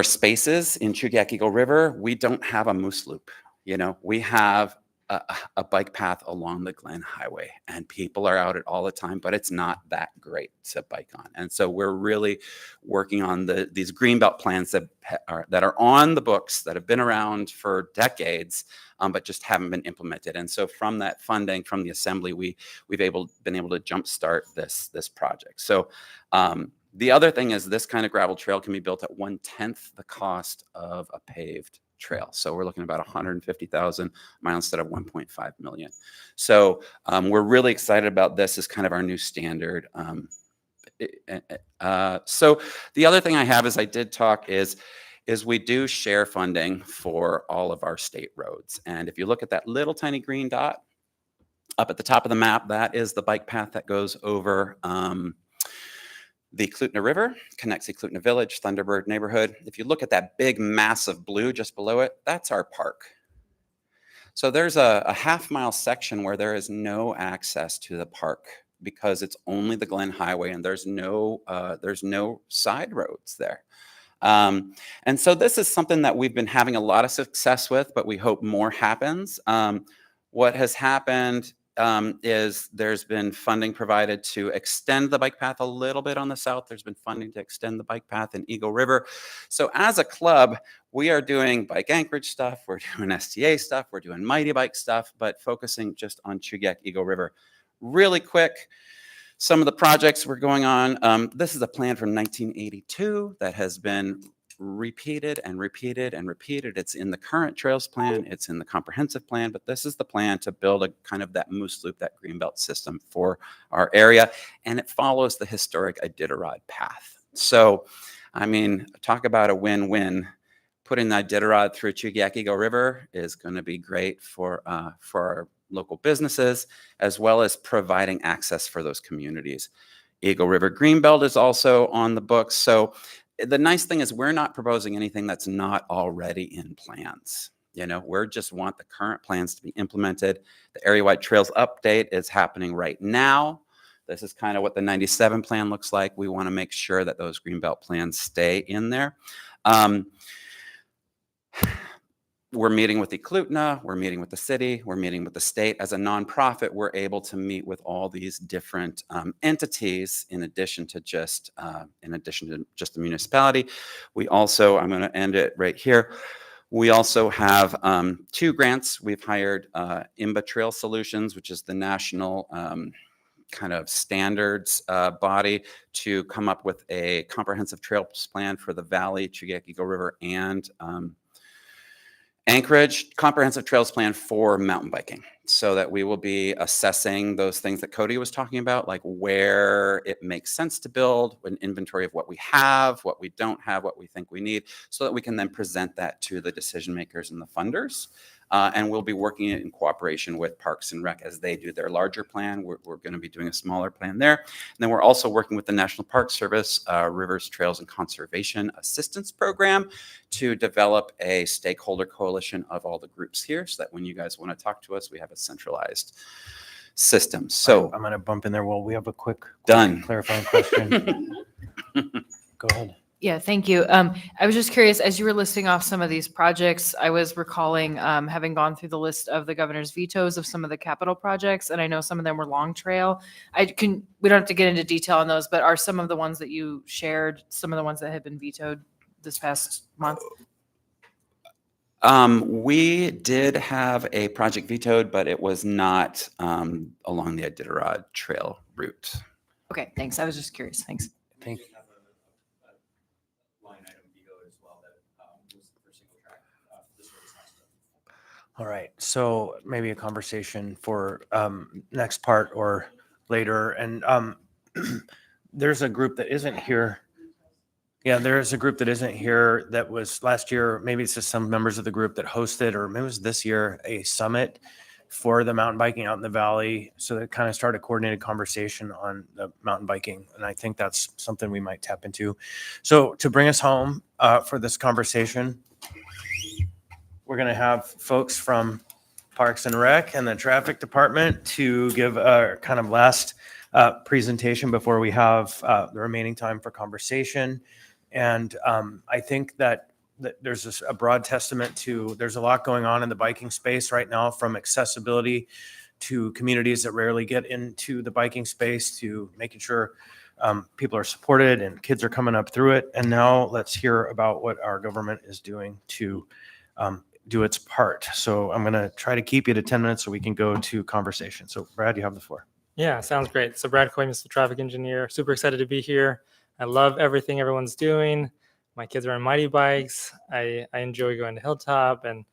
spaces in Chugiak Eagle River. We don't have a moose loop. We have a bike path along the Glen Highway, and people are out it all the time, but it's not that great to bike on. And so we're really working on these greenbelt plans that are on the books, that have been around for decades, but just haven't been implemented. And so from that funding from the Assembly, we've been able to jumpstart this project. So the other thing is this kind of gravel trail can be built at 1/10 the cost of a paved trail. So we're looking at about 150,000 miles instead of 1.5 million. So we're really excited about this as kind of our new standard. So the other thing I have is I did talk is we do share funding for all of our state roads. And if you look at that little tiny green dot up at the top of the map, that is the bike path that goes over the Eklutna River, connects Eklutna Village, Thunderbird neighborhood. If you look at that big massive blue just below it, that's our park. So there's a half-mile section where there is no access to the park because it's only the Glen Highway, and there's no side roads there. And so this is something that we've been having a lot of success with, but we hope more happens. What has happened is there's been funding provided to extend the bike path a little bit on the south. There's been funding to extend the bike path in Eagle River. So as a club, we are doing bike anchorage stuff. We're doing STA stuff. We're doing Mighty Bike stuff, but focusing just on Chugiak Eagle River. Really quick, some of the projects we're going on. This is a plan from 1982 that has been repeated and repeated and repeated. It's in the current trails plan, it's in the comprehensive plan, but this is the plan to build a kind of that moose loop, that greenbelt system for our area, and it follows the historic Iditarod path. So, I mean, talk about a win-win. Putting the Iditarod through Chugiak Eagle River is going to be great for our local businesses, as well as providing access for those communities. Eagle River Greenbelt is also on the books. So the nice thing is we're not proposing anything that's not already in plans. We just want the current plans to be implemented. The area-wide trails update is happening right now. This is kind of what the 97 plan looks like. We want to make sure that those Greenbelt plans stay in there. We're meeting with Eklutna, we're meeting with the city, we're meeting with the state. As a nonprofit, we're able to meet with all these different entities in addition to just the municipality. We also, I'm going to end it right here. We also have 2 grants. We've hired IMBA Trail Solutions, which is the national kind of standards body, to come up with a comprehensive trails plan for the Valley, Chugiak Eagle River, and Anchorage comprehensive trails plan for mountain biking, so that we will be assessing those things that Cody was talking about, like where it makes sense to build an inventory of what we have, what we don't have, what we think we need, so that we can then present that to the decision makers and the funders. And we'll be working in cooperation with Parks and Rec as they do their larger plan. We're going to be doing a smaller plan there. And then we're also working with the National Park Service, Rivers, Trails, and Conservation Assistance Program to develop a stakeholder coalition of all the groups here, so that when you guys want to talk to us, we have a centralized system. So I'm going to bump in there. Well, we have a quick clarifying question. Go ahead. Yeah, thank you. I was just curious, as you were listing off some of these projects, I was recalling having gone through the list of the governor's vetoes of some of the capital projects, and I know some of them were long trail. We don't have to get into detail on those, but are some of the ones that you shared some of the ones that have been vetoed this past month? We did have a project vetoed, but it was not along the Iditarod Trail route. Okay, thanks. I was just curious. Thanks. Thank you. All right, so maybe a conversation for next part or later. And there's a group that isn't here Yeah, there is a group that isn't here that was last year, maybe it's just some members of the group that hosted, or maybe it was this year, a summit for the mountain biking out in the valley. So that kind of started a coordinated conversation on the mountain biking. And I think that's something we might tap into. So to bring us home for this conversation, we're going to have folks from Parks and Rec and the Traffic Department to give a kind of last presentation before we have the remaining time for conversation. And I think that there's a broad testament to, there's a lot going on in the biking space right now, from accessibility to communities that rarely get into the biking space, to making sure people are supported and kids are coming up through it. And now let's hear about what our government is doing to do its part. So I'm going to try to keep you to 10 minutes so we can go to conversation. So Brad, you have the floor. Yeah, sounds great. So Brad Coy, Mr. Traffic Engineer, super excited to be here. I love everything everyone's doing. My kids are on mighty bikes. I enjoy going to Hilltop and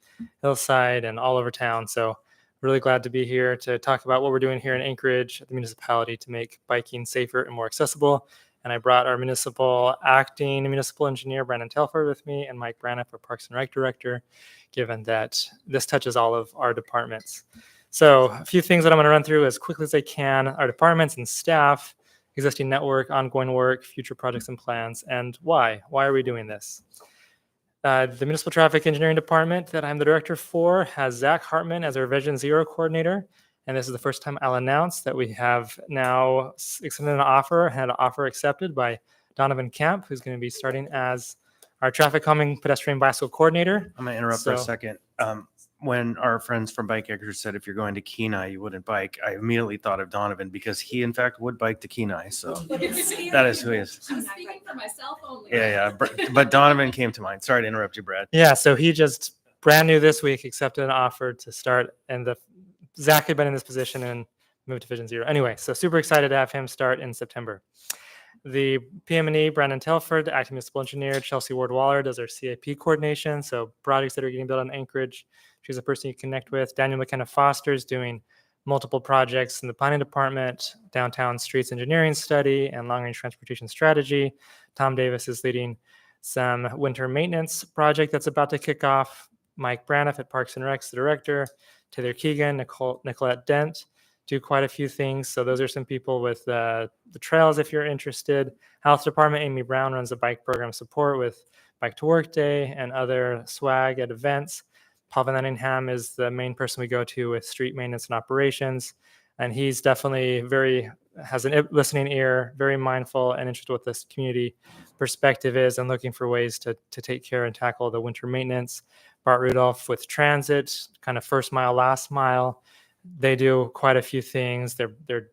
Hillside and all over town. So really glad to be here to talk about what we're doing here in Anchorage at the municipality to make biking safer and more accessible. And I brought our acting municipal engineer, Brandon Telford, with me, and Mike Braniff, our Parks and Rec director, given that this touches all of our departments. So a few things that I'm going to run through as quickly as I can: our departments and staff, existing network, ongoing work, future projects and plans, and why. Why are we doing this? The Municipal Traffic Engineering Department that I'm the director for has Zach Hartman as our Vision Zero coordinator. And this is the first time I'll announce that we have now extended an offer, had an offer accepted by Donovan Kemp, who's going to be starting as our traffic calming pedestrian bicycle coordinator. I'm going to interrupt for a second. When our friends from Bike Anchorage said if you're going to Kenai, you wouldn't bike, I immediately thought of Donovan, because he, in fact, would bike to Kenai. So that is who he is. I'm speaking for myself only. Yeah. But Donovan came to mind. Sorry to interrupt you, Brad. Yeah, so he just brand new this week accepted an offer to start, and Zach had been in this position and moved to Vision Zero. Anyway, so super excited to have him start in September. The PM&E, Brandon Telford, the acting municipal engineer, Chelsea Ward-Waller does our CIP coordination, so projects that are getting built on Anchorage. She's a person you connect with. Daniel McKenna Foster is doing multiple projects in the planning department, downtown streets engineering study, and long-range transportation strategy. Tom Davis is leading some winter maintenance project that's about to kick off. Mike Braniff at Parks and Recs, the director. Taylor Keegan, Nicolette Dent do quite a few things. So those are some people with the trails if you're interested. Health Department, Amy Brown runs the bike program support with Bike to Work Day and other swag at events. Paul Van Enningham is the main person we go to with street maintenance and operations. And he's definitely has a listening ear, very mindful and interested what this community perspective is, and looking for ways to take care and tackle the winter maintenance. Bart Rudolph with transit, kind of first mile, last mile. They do quite a few things. Their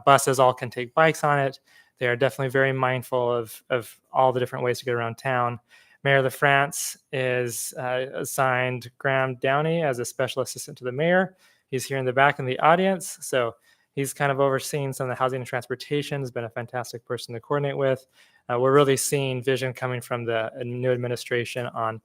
buses all can take bikes on it. They are definitely very mindful of all the different ways to get around town. Mayor LaFrance is assigned Graham Downey as a special assistant to the mayor. He's here in the back in the audience. So he's kind of overseeing some of the housing and transportation, has been a fantastic person to coordinate with. We're really seeing vision coming from the new administration on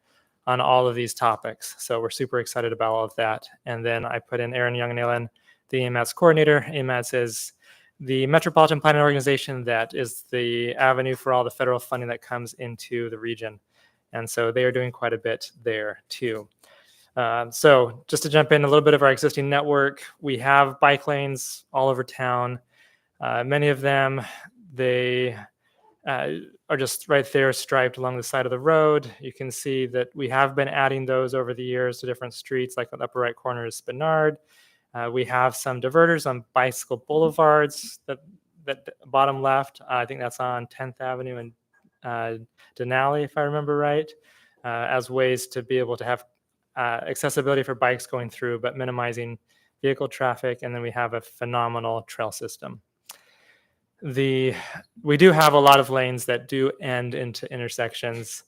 all of these topics. So we're super excited about all of that. And then I put in Aaron Young-Nalen, the AMATS coordinator. AMATS is the Metropolitan Planning Organization that is the avenue for all the federal funding that comes into the region. And so they are doing quite a bit there too. So just to jump in a little bit of our existing network, we have bike lanes all over town. Many of them, they are just right there striped along the side of the road. You can see that we have been adding those over the years to different streets, like on the upper right corner is Spinard. We have some diverters on bicycle boulevards that bottom left. I think that's on 10th Avenue and Denali, if I remember right, as ways to be able to have accessibility for bikes going through, but minimizing vehicle traffic. And then we have a phenomenal trail system. We do have a lot of lanes that do end into intersections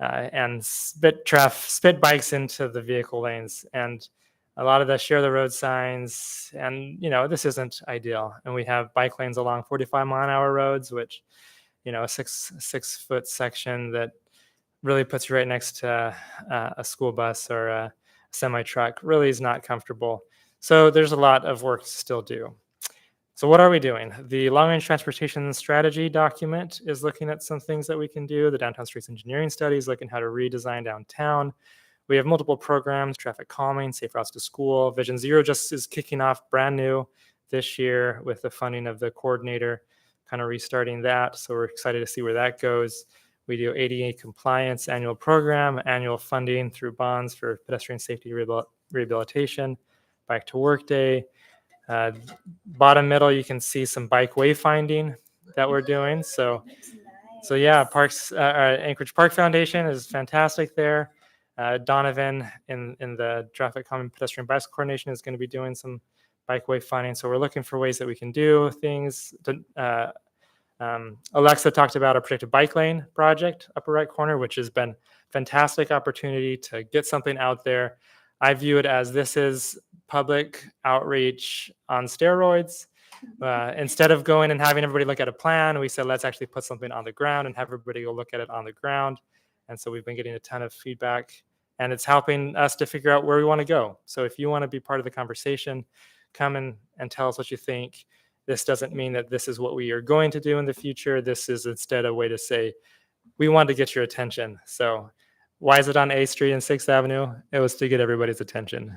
and spit bikes into the vehicle lanes, and a lot of the share the road signs. And this isn't ideal. And we have bike lanes along 45-mile-an-hour roads, which a six foot section that really puts you right next to a school bus or a semi truck really is not comfortable. So there's a lot of work to still do. So what are we doing? The long-range transportation strategy document is looking at some things that we can do. The downtown streets engineering study is looking how to redesign downtown. We have multiple programs: traffic calming, safe routes to school. Vision Zero just is kicking off brand new this year with the funding of the coordinator, kind of restarting that. So we're excited to see where that goes. We do ADA compliance annual program, annual funding through bonds for pedestrian safety rehabilitation, bike to work day. Bottom middle, you can see some bike wayfinding that we're doing. So yeah, Anchorage Park Foundation is fantastic there. Donovan in the traffic calming pedestrian bicycle coordination is going to be doing some bike wayfinding. So we're looking for ways that we can do things. Alexa talked about a predictive bike lane project, upper right corner, which has been fantastic opportunity to get something out there. I view it as this is public outreach on steroids. Instead of going and having everybody look at a plan, we said, let's actually put something on the ground and have everybody go look at it on the ground. And so we've been getting a ton of feedback, and it's helping us to figure out where we want to go. So if you want to be part of the conversation, come and tell us what you think. This doesn't mean that this is what we are going to do in the future. This is instead a way to say, we want to get your attention. So why is it on A Street and 6th Avenue? It was to get everybody's attention.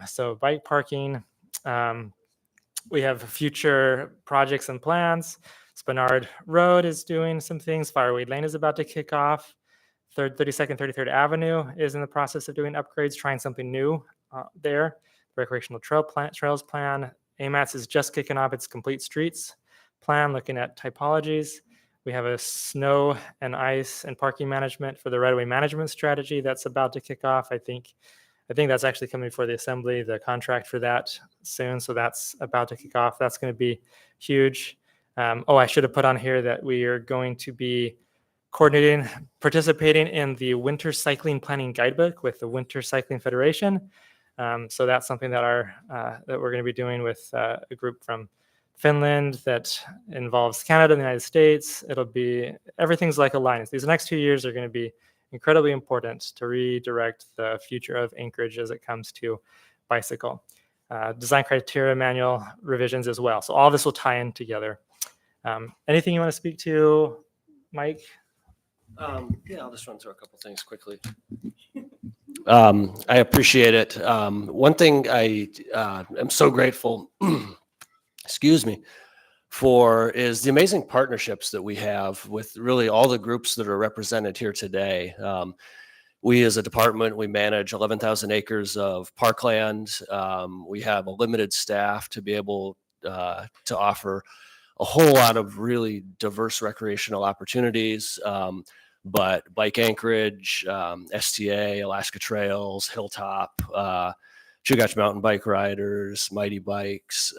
So bike parking. We have future projects and plans. Spenard Road is doing some things. Fireway Lane is about to kick off. 32nd, 33rd Avenue is in the process of doing upgrades, trying something new there. Recreational trails plan. AMATS is just kicking off its complete streets plan, looking at typologies. We have a snow and ice and parking management for the right-of-way management strategy that's about to kick off. I think that's actually coming before the assembly, the contract for that soon. So that's about to kick off. That's going to be huge. I should have put on here that we are going to be participating in the Winter Cycling Planning Guidebook with the Winter Cycling Federation. So that's something that that we're going to be doing with a group from Finland that involves Canada and the United States. Everything's like alliance. These next 2 years are going to be incredibly important to redirect the future of Anchorage as it comes to bicycle. Design criteria manual revisions as well. So all this will tie in together. Anything you want to speak to, Mike? Yeah, I'll just run through a couple things quickly. I appreciate it. One thing I am so grateful, excuse me, for is the amazing partnerships that we have with really all the groups that are represented here today. We as a department, we manage 11,000 acres of parkland. We have a limited staff to be able to offer a whole lot of really diverse recreational opportunities. But Bike Anchorage, STA, Alaska Trails, Hilltop, Chugach Mountain Bike Riders, Mighty Bikes.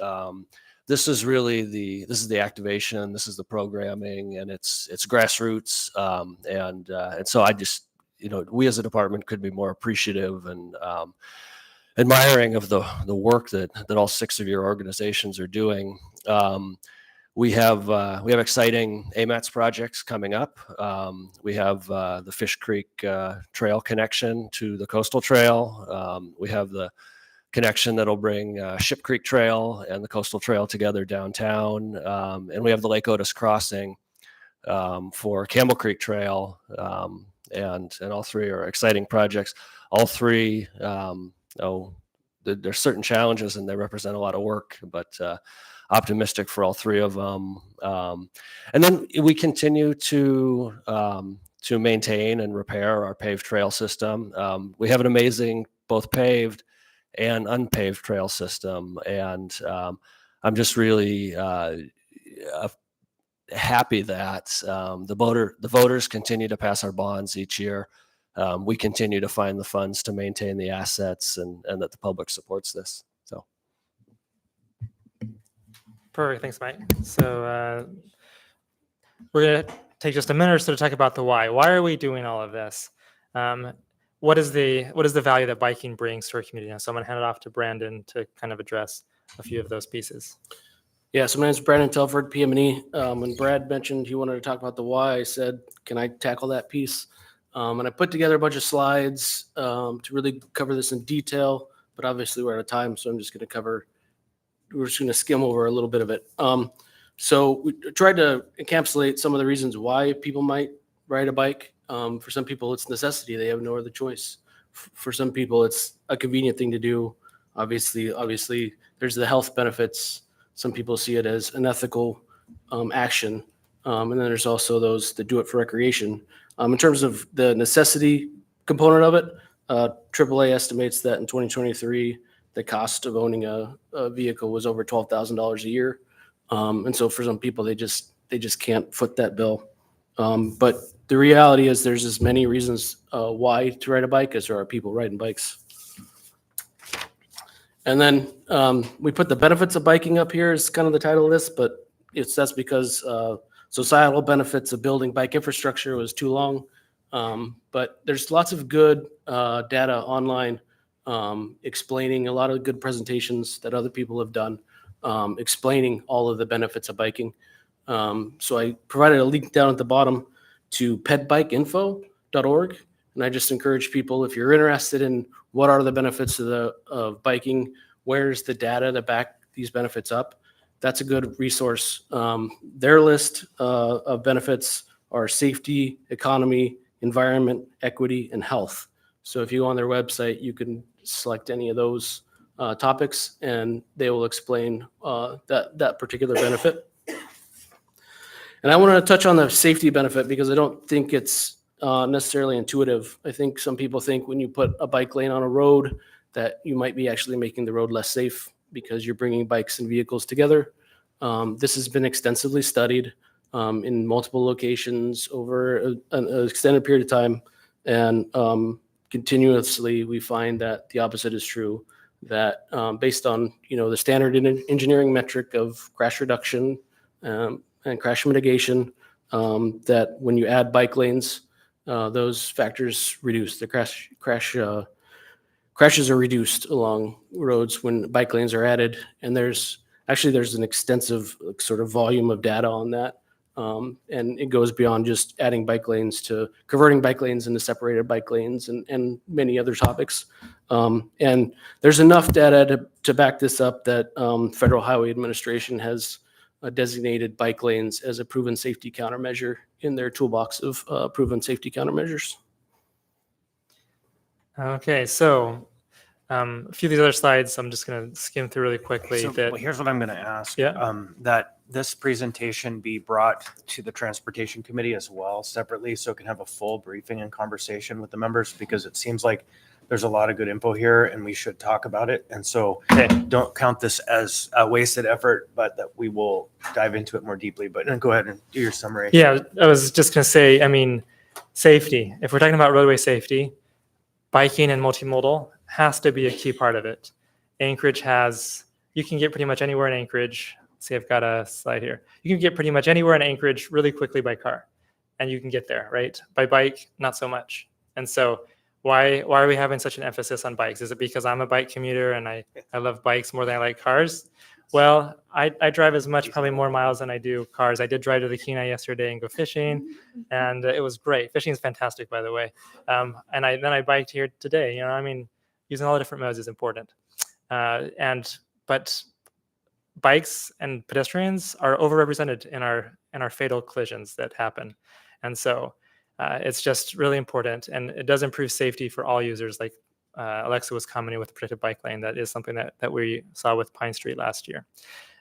This is really the activation. This is the programming, and it's grassroots. And so I just, we as a department could be more appreciative and admiring of the work that all 6 of your organizations are doing. We have exciting AMATS projects coming up. We have the Fish Creek Trail connection to the Coastal Trail. We have the connection that'll bring Ship Creek Trail and the Coastal Trail together downtown. And we have the Lake Otis Crossing for Campbell Creek Trail. And all 3 are exciting projects. All 3, there's certain challenges and they represent a lot of work, but optimistic for all 3 of them. And then we continue to maintain and repair our paved trail system. We have an amazing both paved and unpaved trail system. And I'm just really happy that the voters continue to pass our bonds each year. We continue to find the funds to maintain the assets and that the public supports this. So. Perfect. Thanks, Mike. So we're going to take just a minute or so to talk about the why. Why are we doing all of this? What is the value that biking brings to our community? So I'm going to hand it off to Brandon to kind of address a few of those pieces. Yeah, so my name's Brandon Telford, PM&E. When Brad mentioned he wanted to talk about the why, I said, can I tackle that piece? And I put together a bunch of slides to really cover this in detail, but obviously we're out of time, so I'm just going to cover we're just going to skim over a little bit of it. So we tried to encapsulate some of the reasons why people might ride a bike. For some people, it's necessity; they have no other choice. For some people, it's a convenient thing to do. Obviously, there's the health benefits. Some people see it as an ethical action, and then there's also those that do it for recreation. In terms of the necessity component of it, AAA estimates that in 2023, the cost of owning a vehicle was over $12,000 a year. And so for some people, they just can't foot that bill. But the reality is there's as many reasons why to ride a bike as there are people riding bikes. And then we put the benefits of biking up here as kind of the title of this, but that's because societal benefits of building bike infrastructure was too long. But there's lots of good data online explaining a lot of good presentations that other people have done, explaining all of the benefits of biking. So I provided a link down at the bottom to pedbikeinfo.org. And I just encourage people, if you're interested in what are the benefits of biking, where's the data to back these benefits up, that's a good resource. Their list of benefits are safety, economy, environment, equity, and health. So if you go on their website, you can select any of those topics and they will explain that particular benefit. And I want to touch on the safety benefit because I don't think it's necessarily intuitive. I think some people think when you put a bike lane on a road that you might be actually making the road less safe because you're bringing bikes and vehicles together. This has been extensively studied in multiple locations over an extended period of time. And continuously, we find that the opposite is true, that based on the standard engineering metric of crash reduction and crash mitigation, that when you add bike lanes, those factors reduce. The crashes are reduced along roads when bike lanes are added. And there's an extensive sort of volume of data on that. And it goes beyond just adding bike lanes to converting bike lanes into separated bike lanes and many other topics. And there's enough data to back this up that Federal Highway Administration has designated bike lanes as a proven safety countermeasure in their toolbox of proven safety countermeasures. Okay, so a few of these other slides, I'm just going to skim through really quickly. So, well, here's what I'm going to ask. Yeah. That this presentation be brought to the Transportation Committee as well separately so it can have a full briefing and conversation with the members, because it seems like there's a lot of good info here and we should talk about it. And so don't count this as a wasted effort, but that we will dive into it more deeply. But then go ahead and do your summary. Yeah, I was just going to say, safety. If we're talking about roadway safety, biking and multimodal has to be a key part of it. Anchorage you can get pretty much anywhere in Anchorage. See, I've got a slide here. You can get pretty much anywhere in Anchorage really quickly by car, and you can get there, right? By bike, not so much. And so why are we having such an emphasis on bikes? Is it because I'm a bike commuter and I love bikes more than I like cars? Well, I drive as much, probably more miles than I do cars. I did drive to the Kenai yesterday and go fishing, and it was great. Fishing is fantastic, by the way. And then I biked here today. Using all the different modes is important. But bikes and pedestrians are overrepresented in our fatal collisions that happen, and so it's just really important, and it does improve safety for all users. Like Alexa was commenting with the protected bike lane. That is something that we saw with Pine Street last year.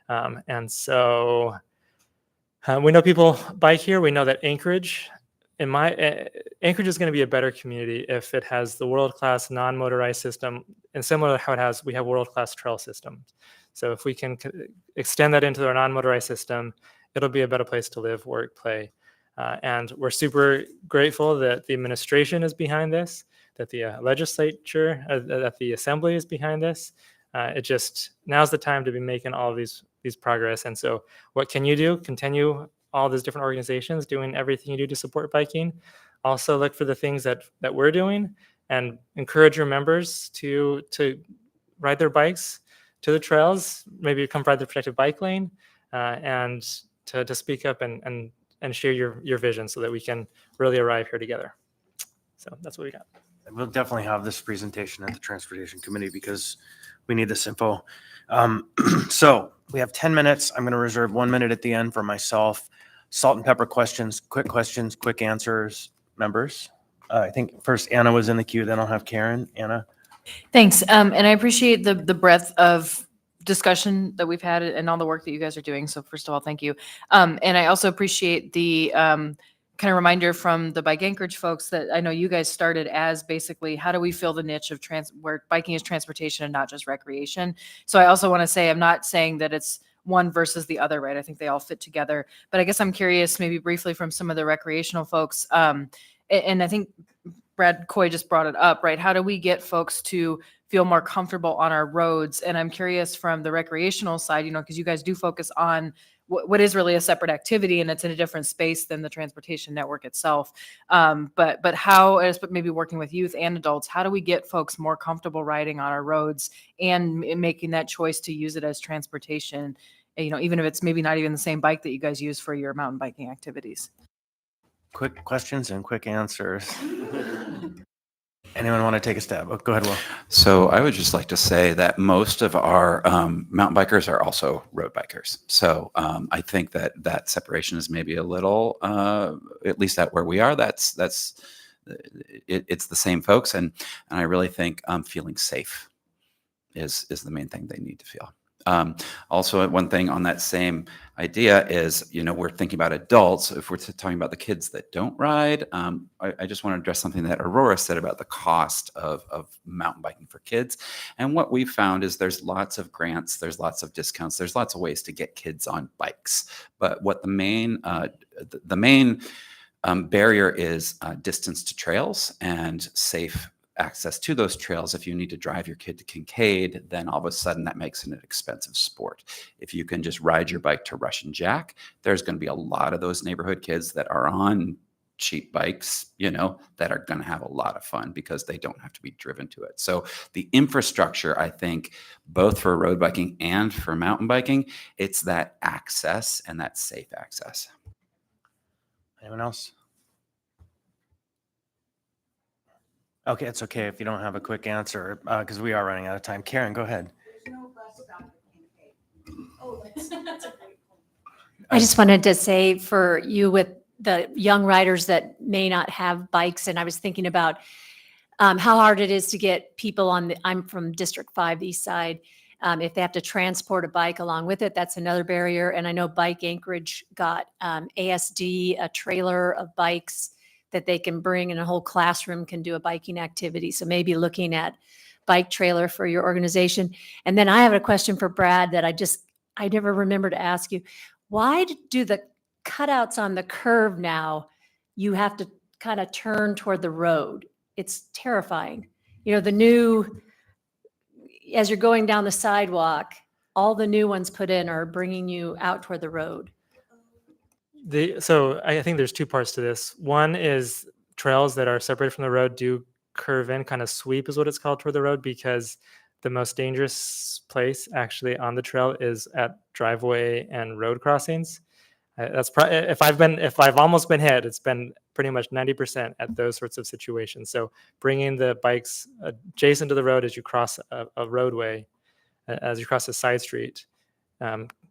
And so we know people bike here. We know that Anchorage is going to be a better community if it has the world-class non-motorized system, and similar to how we have world-class trail systems. So if we can extend that into our non-motorized system, it'll be a better place to live, work, play. And we're super grateful that the administration is behind this, that the legislature, that the assembly is behind this. Now's the time to be making all of these progress. And so what can you do? Continue all these different organizations doing everything you do to support biking. Also look for the things that we're doing and encourage your members to ride their bikes to the trails, maybe come ride the protected bike lane, and to speak up and share your vision so that we can really arrive here together. So that's what we got. We'll definitely have this presentation at the Transportation Committee because we need this info. So we have 10 minutes. I'm going to reserve 1 minute at the end for myself. Salt and pepper questions, quick answers, members. I think first Anna was in the queue, then I'll have Karen. Anna. Thanks. And I appreciate the breadth of discussion that we've had and all the work that you guys are doing. So first of all, thank you. And I also appreciate the kind of reminder from the Bike Anchorage folks that I know you guys started as basically how do we fill the niche of where biking is transportation and not just recreation. So I also want to say I'm not saying that it's one versus the other, right? I think they all fit together. But I guess I'm curious, maybe briefly from some of the recreational folks, and I think Brad Coy just brought it up, right? How do we get folks to feel more comfortable on our roads? And I'm curious from the recreational side, because you guys do focus on what is really a separate activity and it's in a different space than the transportation network itself. But how, maybe working with youth and adults, how do we get folks more comfortable riding on our roads and making that choice to use it as transportation, even if it's maybe not even the same bike that you guys use for your mountain biking activities? Quick questions and quick answers. Anyone want to take a stab? Oh, go ahead, Will. So I would just like to say that most of our mountain bikers are also road bikers. So I think that separation is maybe a little, at least at where we are, it's the same folks. And I really think feeling safe is the main thing they need to feel. Also, one thing on that same idea is, we're thinking about adults. If we're talking about the kids that don't ride, I just want to address something that Aurora said about the cost of mountain biking for kids. And what we've found is there's lots of grants, there's lots of discounts, there's lots of ways to get kids on bikes. But what the main barrier is distance to trails and safe access to those trails. If you need to drive your kid to Kincaid, then all of a sudden that makes it an expensive sport. If you can just ride your bike to Russian Jack, there's going to be a lot of those neighborhood kids that are on cheap bikes, that are going to have a lot of fun because they don't have to be driven to it. So the infrastructure, I think, both for road biking and for mountain biking, it's that access and that safe access. Anyone else? Okay, it's okay if you don't have a quick answer because we are running out of time. Karen, go ahead. I just wanted to say for you with the young riders that may not have bikes, and I was thinking about how hard it is to get people I'm from District 5, the east side. If they have to transport a bike along with it, that's another barrier. And I know Bike Anchorage got ASD, a trailer of bikes that they can bring, and a whole classroom can do a biking activity. So maybe looking at bike trailer for your organization. And then I have a question for Brad that I never remember to ask you. Why do the cutouts on the curve now, you have to kind of turn toward the road? It's terrifying. As you're going down the sidewalk, all the new ones put in are bringing you out toward the road. So I think there's two parts to this. One is trails that are separated from the road do curve in, kind of sweep is what it's called, toward the road, because the most dangerous place actually on the trail is at driveway and road crossings. That's if I've almost been hit, it's been pretty much 90% at those sorts of situations. So bringing the bikes adjacent to the road as you cross a roadway, as you cross a side street,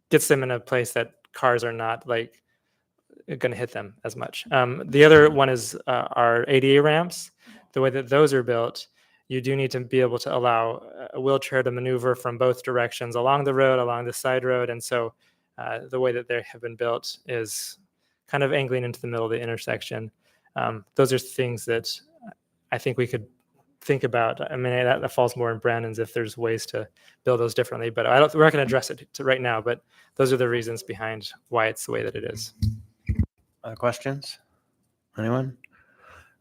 gets them in a place that cars are not going to hit them as much. The other one is our ADA ramps. The way that those are built, you do need to be able to allow a wheelchair to maneuver from both directions along the road, along the side road. And so the way that they have been built is kind of angling into the middle of the intersection. Those are things that I think we could think about. I mean, that falls more in Brandon's if there's ways to build those differently, but we're not going to address it right now, but those are the reasons behind why it's the way that it is. Other questions? Anyone?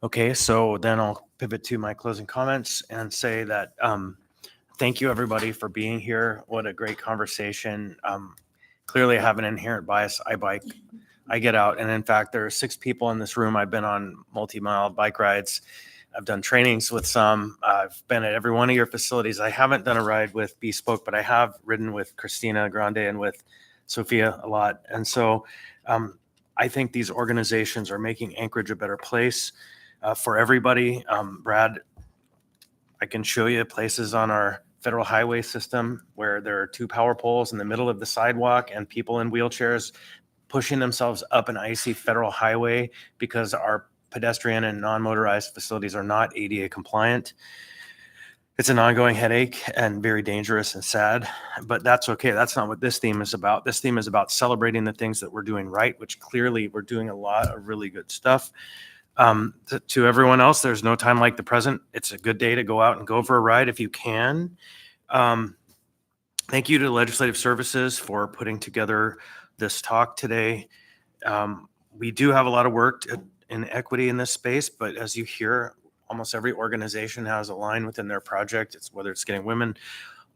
Okay, so then I'll pivot to my closing comments and say that thank you everybody for being here. What a great conversation. Clearly I have an inherent bias. I bike, I get out. And in fact, there are 6 people in this room. I've been on multi-mile bike rides. I've done trainings with some. I've been at every one of your facilities. I haven't done a ride with Bespoke, but I have ridden with Christina Grande and with Sophia a lot. And so I think these organizations are making Anchorage a better place for everybody. Brad, I can show you places on our federal highway system where there are 2 power poles in the middle of the sidewalk and people in wheelchairs pushing themselves up an icy federal highway because our pedestrian and non-motorized facilities are not ADA compliant. It's an ongoing headache and very dangerous and sad, but that's okay. That's not what this theme is about. This theme is about celebrating the things that we're doing right, which clearly we're doing a lot of really good stuff. To everyone else, there's no time like the present. It's a good day to go out and go for a ride if you can. Thank you to Legislative Services for putting together this talk today. We do have a lot of work in equity in this space, but as you hear, almost every organization has a line within their project. It's whether it's getting women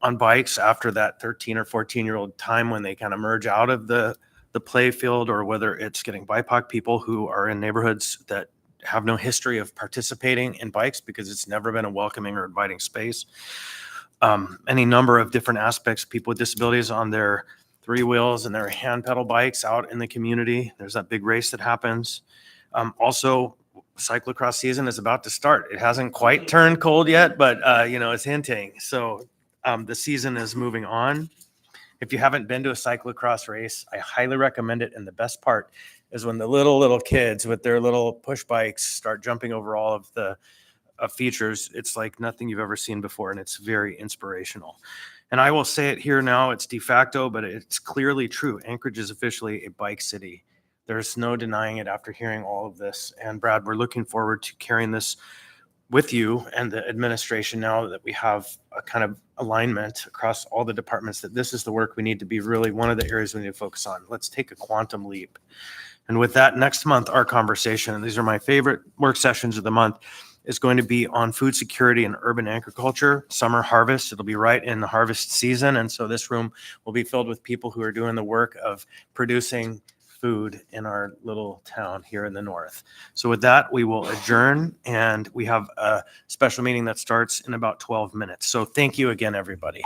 on bikes after that 13 or 14-year-old time when they kind of merge out of the play field, or whether it's getting BIPOC people who are in neighborhoods that have no history of participating in bikes because it's never been a welcoming or inviting space. Any number of different aspects, people with disabilities on their 3 wheels and their hand pedal bikes out in the community. There's that big race that happens. Also, cyclocross season is about to start. It hasn't quite turned cold yet, but it's hinting. So the season is moving on. If you haven't been to a cyclocross race, I highly recommend it. And the best part is when the little kids with their little push bikes start jumping over all of the features. It's like nothing you've ever seen before, and it's very inspirational. And I will say it here now, it's de facto, but it's clearly true. Anchorage is officially a bike city. There's no denying it after hearing all of this. And Brad, we're looking forward to carrying this with you and the administration now that we have a kind of alignment across all the departments that this is the work we need to be really one of the areas we need to focus on. Let's take a quantum leap. And with that, next month, our conversation, and these are my favorite work sessions of the month, is going to be on food security and urban agriculture, summer harvest. It'll be right in the harvest season. And so this room will be filled with people who are doing the work of producing food in our little town here in the north. So with that, we will adjourn, and we have a special meeting that starts in about 12 minutes. So thank you again, everybody.